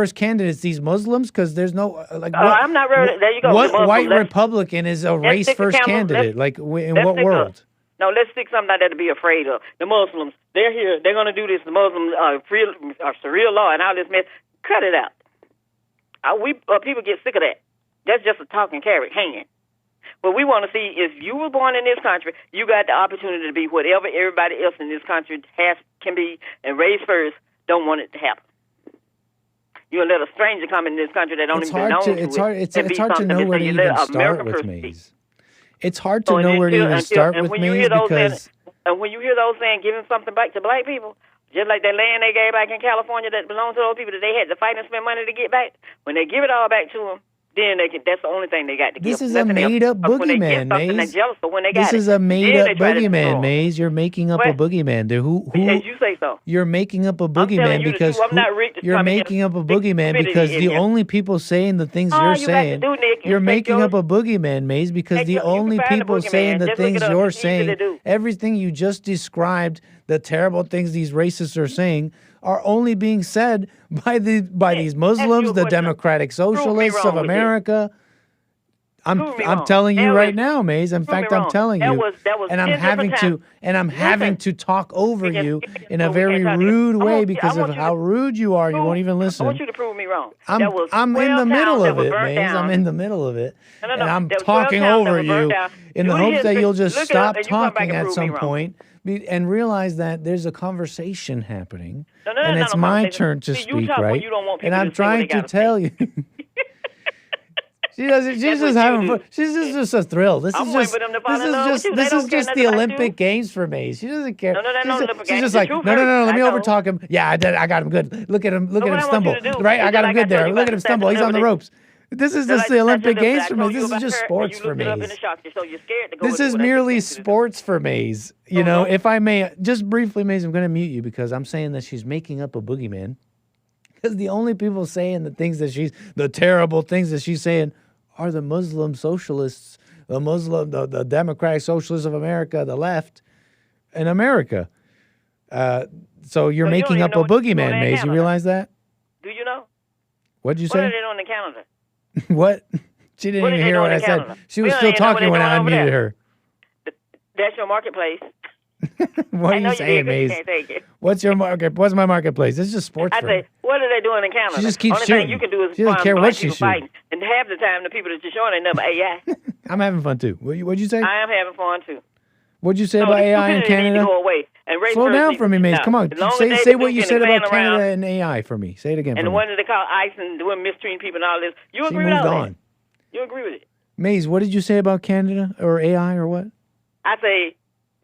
first candidates these Muslims? Because there's no like. I'm not ready. There you go. What Muslim. white Republican is a race first candidate? Like in what world? No, let's stick something like that to be afraid of. The Muslims, they're here. They're going to do this. The Muslims are Sharia law and all this mess. Cut it out. People get sick of that. That's just a talking carrot hanging. What we want to see is you were born in this country, you got the opportunity to be whatever everybody else in this country can be and raise first. Don't want it to happen. You'll let a stranger come in this country that don't even belong to it. It's hard to know where to even start with Maze. It's hard to know where to even start with Maze because... And when you hear those saying giving something back to black people, just like that land they gave back in California that belonged to those people that they had to fight and spend money to get back, when they give it all back to them, then that's the only thing they got to give. This is a made-up boogeyman, Maze. This is a made-up boogeyman, Maze. You're making up a boogeyman. And you say so. You're making up a boogeyman because you're making up a boogeyman because the only people saying the things you're saying, you're making up a boogeyman, Maze, because the only people saying the things you're saying, everything you just described, the terrible things these racists are saying, are only being said by these Muslims, the Democratic Socialists of America. I'm telling you right now, Maze. In fact, I'm telling you, and I'm having to talk over you in a very rude way because of how rude you are. You won't even listen. I want you to prove me wrong. I'm in the middle of it, Maze. I'm in the middle of it, and I'm talking over you in the hopes that you'll just stop talking at some point and realize that there's a conversation happening, and it's my turn to speak, right? And I'm trying to tell you. She's just having fun. She's just a thrill. This is just the Olympic Games for Maze. She doesn't care. She's just like, no. Let me overtalk him. Yeah, I got him good. Look at him stumble. Right, I got him good there. Look at him stumble. He's on the ropes. This is just the Olympic Games for Maze. This is just sports for Maze. This is merely sports for Maze. You know, if I may, just briefly, Maze, I'm going to mute you because I'm saying that she's making up a boogeyman. Because the only people saying the terrible things that she's saying are the Muslim socialists, the Democratic Socialists of America, the left in America. So you're making up a boogeyman, Maze. You realize that? Do you know? What did you say? What are they doing in Canada? What? She didn't even hear what I said. She was still talking when I unmuted her. That's your marketplace. What are you saying, Maze? What's your market? What's my marketplace? This is just sports. I say, what are they doing in Canada? She just keeps Only shooting. thing you can do is she doesn't care what she's shooting. And half the time, the people that you're showing ain't nothing but AI. I'm having fun too. What'd you say? I am having fun too. What'd you say about AI in Canada? Go away. And slow down for me, Maze. Come on. Say what you said about Canada and AI for me. Say it again. And the one that they call ICE and doing mistreating people and all this. You agree with all that? You agree with it? Maze, what did you say about Canada or AI or what? I say,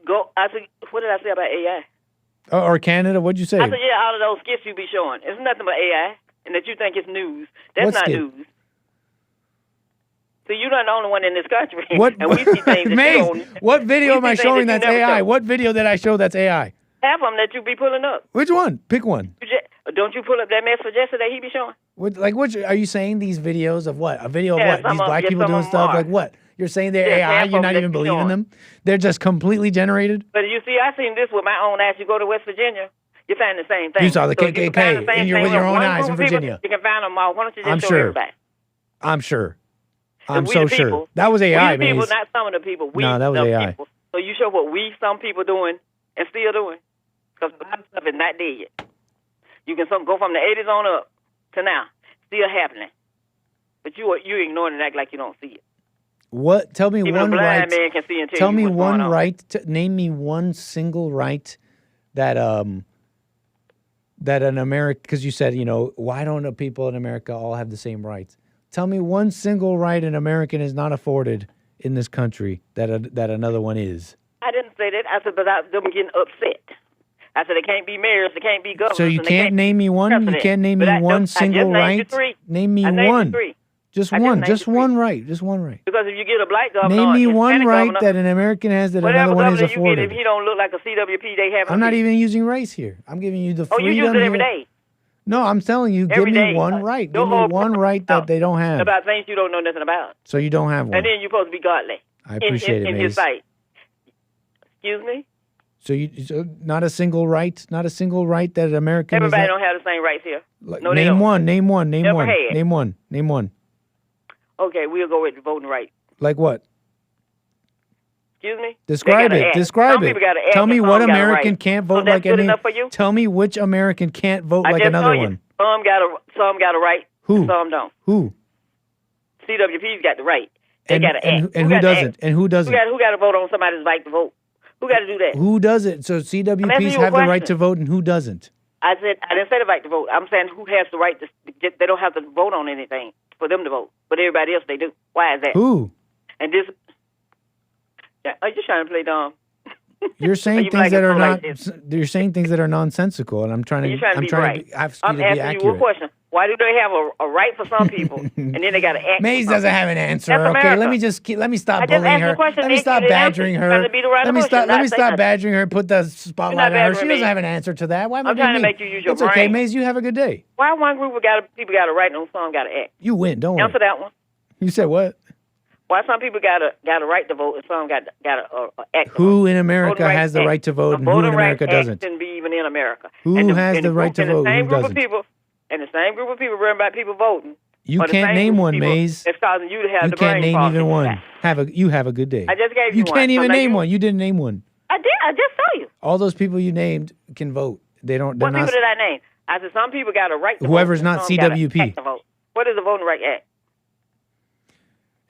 what did I say about AI? Or Canada? What'd you say? I said, yeah, all of those skits you be showing. It's nothing but AI, and that you think it's news. That's not news. So you're not the only one in this country. And we see things that Maze, what video am I showing that's AI? What video did I show that's AI? Half of them that you be pulling up. Which one? Pick one. Don't you pull up that mess for Jesse that he be showing? What are you saying? These videos of what? A video of what? These black people doing stuff? Like what? You're saying they're AI? You're not even believing them? They're just completely generated? But you see, I seen this with my own eyes. You go to West Virginia, you find the same thing. You saw the KKK with your own eyes in Virginia. You can find them all. Why don't you just show everybody? I'm sure. I'm so sure. That was AI, Maze. People, not some of the people. No, that was AI. People. So you show what some people doing and still doing. Because a lot of stuff is not dead yet. You can go from the 80s on up to now. Still happening. But you ignore it and act like you don't see it. What? Tell me Even one a blind right. Man can see and tell you me what's one going on. right. Name me one single right that an American, because you said, why don't the people in America all have the same rights? Tell me one single right an American is not afforded in this country that another one is. I didn't say that. I said, but them getting upset. I said, they can't be mayors, they can't be governors. So you can't name me one? You can't name me one single right? Name me one. Just one. Just one right. Just one right. Because if you get a black governor, name me one right that an American has that another one is afforded. If he don't look like a CWP, they have. I'm not even using race here. I'm giving you the freedom. Oh, you use it every day. No, I'm telling you, give me one right. Give me one right that they don't have. About things you don't know nothing about. So you don't have one. And then you're supposed to be godly. I appreciate it, in his sight. Excuse me? So not a single right? Not a single right that an American Everybody don't have the same rights here. No, name one. Name one. Name one. Name one. Name one. Okay, we'll go with the voting right. Like what? Excuse me? Describe it. Describe Some it. people gotta act Tell me and what some gotta American write. can't So vote that's like good any. enough for you? Tell me which American can't vote I like just another told you. one. Some got to write. Who? Some don't. Who? CWP's got the right. They And, got to act. and who doesn't? And who doesn't? Who got to vote on somebody's right to vote? Who got to do that? Who doesn't? So I'm asking CWPs you a have the right question. to vote, and who doesn't? I didn't say the right to vote. I'm saying who has the right to. They don't have to vote on anything for them to vote, but everybody else they do. Why is that? Who? And this. Are you trying to play dumb? You're saying you things that are not. like this? You're saying things that are nonsensical, and I'm trying to. You're trying to I'm be trying right. to ask you I'm to be asking you accurate. one question. Why do they have a right for some people, and then they got to act? Maze for some doesn't people? have an answer. That's Okay, America. let me stop I just bullying asked you her. a question, Let me Nick. stop You didn't answer. badgering You're her. trying to beat around Let the me bush stop. and Let not me say stop nothing. badgering her. Put the spotlight on her. badgering She doesn't me. have an answer to that. Why am I I'm trying to being make mean? you use your It's okay, brain. Maze. You have a good day. Why one group people got to write and some got to act? You win. Don't worry. Answer that one. You said what? Why some people got a right to vote and some got to act? Who in America Voting has the rights right to vote, act. and who in Voting America rights doesn't? act shouldn't be even in America. Who And has the right to vote, The and same who group doesn't? of people, and the same group of people worrying about people voting. You are the can't same name group of one, people Maze. that's causing you to have You the can't brain name fog even that you one. got. You have a good day. I just gave you You one. can't So even now name you- one. You didn't name one. I did. I just saw you. All those people you named can vote. They don't. They're What not. people did I name? I said some people got a right to Whoever's vote. and not some gotta CWP. act to vote. What is the Voting Right Act?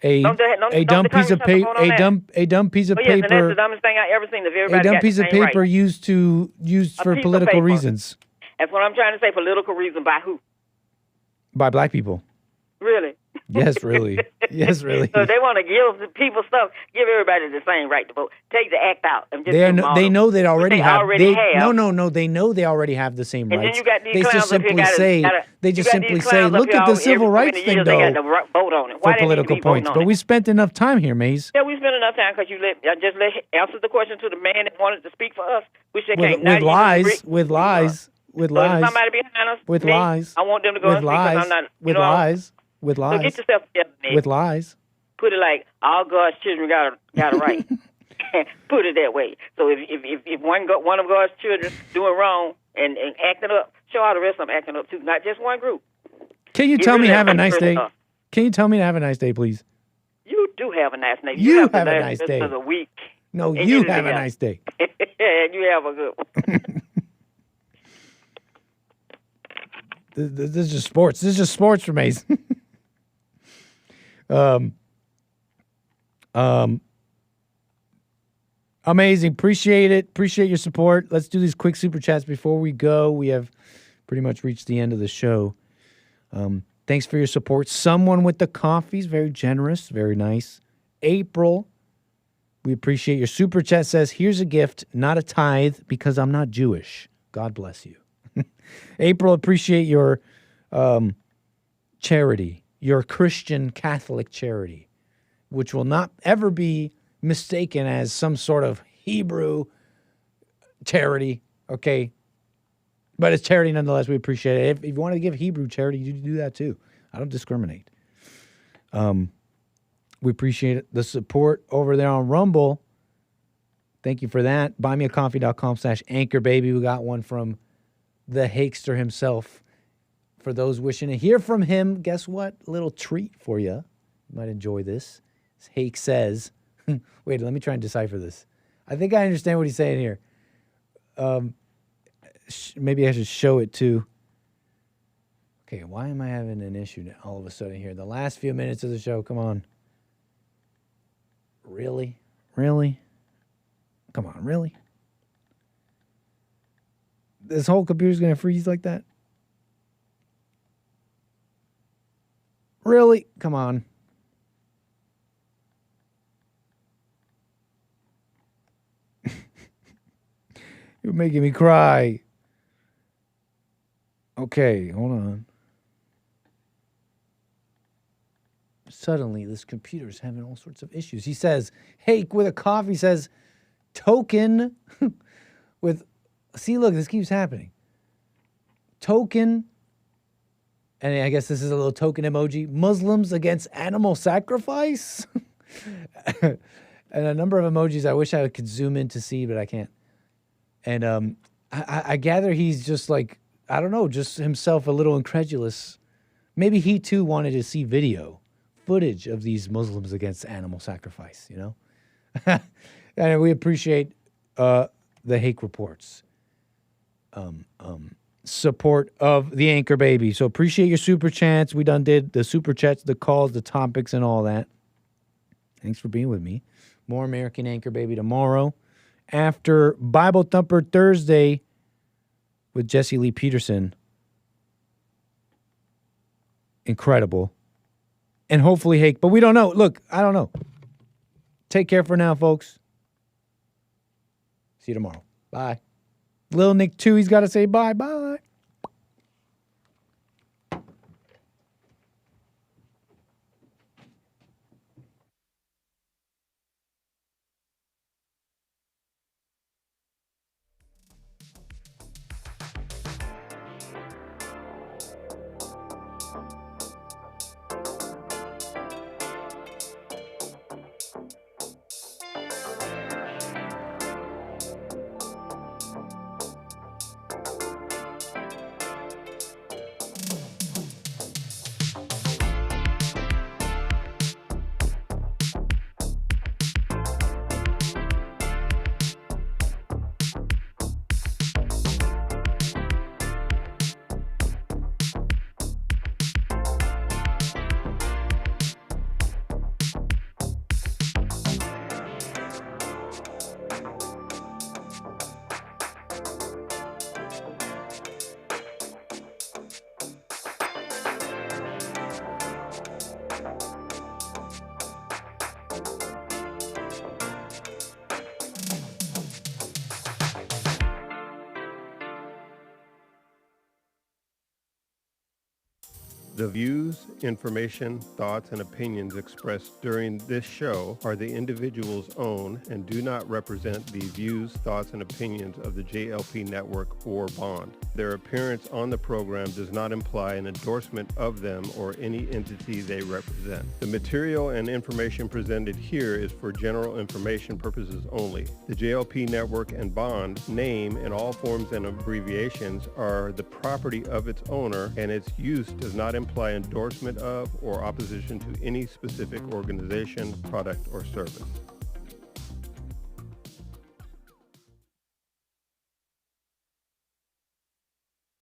A dumb the piece of Congress have to paper. vote on that? A dumb piece of Oh, yes, and that's the paper. dumbest thing I ever seen. If A everybody dumb got piece the of same paper right. used A for piece of political paper. reasons That's what I'm trying to say. Political reason by who? by black people. Really? Yes, really. Yes, really. So if they want to give the people stuff, give everybody the same right to vote. Take the act out and just They give are them no, all they the- know they already they have. already they, have. No. They know they already have the same And then rights. you got these They clowns just up here simply say. They just simply say, look at the civil rights thing, They got though, to vote on it. for Why they need to political be voting points. on But it? we spent enough time here, Maze. Yeah, we spent enough time because answered the question to the man that wanted to speak for us, which they With can't. Now you lies, agree- with lies, with So if lies, somebody behind us, with me, lies, I want them to go with and speak because lies, I'm not. with lies, with So lies, get yourself together, man. with lies. Put it like all God's children got a right. Put it that way. So if one of God's children doing wrong and acting up, show all the rest of them acting up too. Not just one group. Can you Get tell rid me of to have a that nice first day? stuff. Can you tell me to have a nice day, please? You do have a nice day. You have have a last nice rest day. of the week. No, And you get it have a together. nice day. And you have a good one. This is just sports. This is just sports for Maze. Amazing. Appreciate it. Appreciate your support. Let's do these quick super chats before we go. We have pretty much reached the end of the show. Thanks for your support. Someone with the coffees, very generous, very nice. April, we appreciate your super chat. Says, here's a gift, not a tithe, because I'm not Jewish. God bless you. April, appreciate your charity, your Christian Catholic charity, which will not ever be mistaken as some sort of Hebrew charity, okay? But it's charity nonetheless. We appreciate it. If you want to give Hebrew charity, you do that too. I don't discriminate. We appreciate the support over there on Rumble. Thank you for that. BuyMeACoffee.com/anchorbaby. We got one from the Hakester himself. For those wishing to hear from him, guess what? A little treat for you. You might enjoy this. Hake says, wait, let me try and decipher this. I think I understand what he's saying here. Maybe I should show it too. Okay, why am I having an issue now all of a sudden here? The last few minutes of the show, come on. Really? Really? Come on, really? This whole computer's going to freeze like that? Really? Come on. You're making me cry. Okay, hold on. Suddenly, this computer is having all sorts of issues. He says, Hake with a coffee says, token with, see, look, this keeps happening. Token, and I guess this is a little token emoji, Muslims against animal sacrifice? And a number of emojis I wish I could zoom in to see, but I can't. And I gather he's just like, I don't know, just himself a little incredulous. Maybe he too wanted to see video footage of these Muslims against animal sacrifice, you know? And we appreciate the Hake Reports support of the Anchor Baby. So appreciate your super chats. We done did the super chats, the calls, the topics, and all that. Thanks for being with me. More American Anchor Baby tomorrow after Bible Thumper Thursday with Jesse Lee Peterson. Incredible. And hopefully Hake, but we don't know. Look, I don't know. Take care for now, folks. See you tomorrow. Bye. Lil Nick, too, he's got to say bye-bye. The views, information, thoughts, and opinions expressed during this show are the individual's own and do not represent the views, thoughts, and opinions of the JLP Network or Bond. Their appearance on the program does not imply an endorsement of them or any entity they represent. The material and information presented here is for general information purposes only. The JLP Network and Bond name and all forms and abbreviations are the property of its owner, and its use does not imply endorsement of or opposition to any specific organization, product, or service.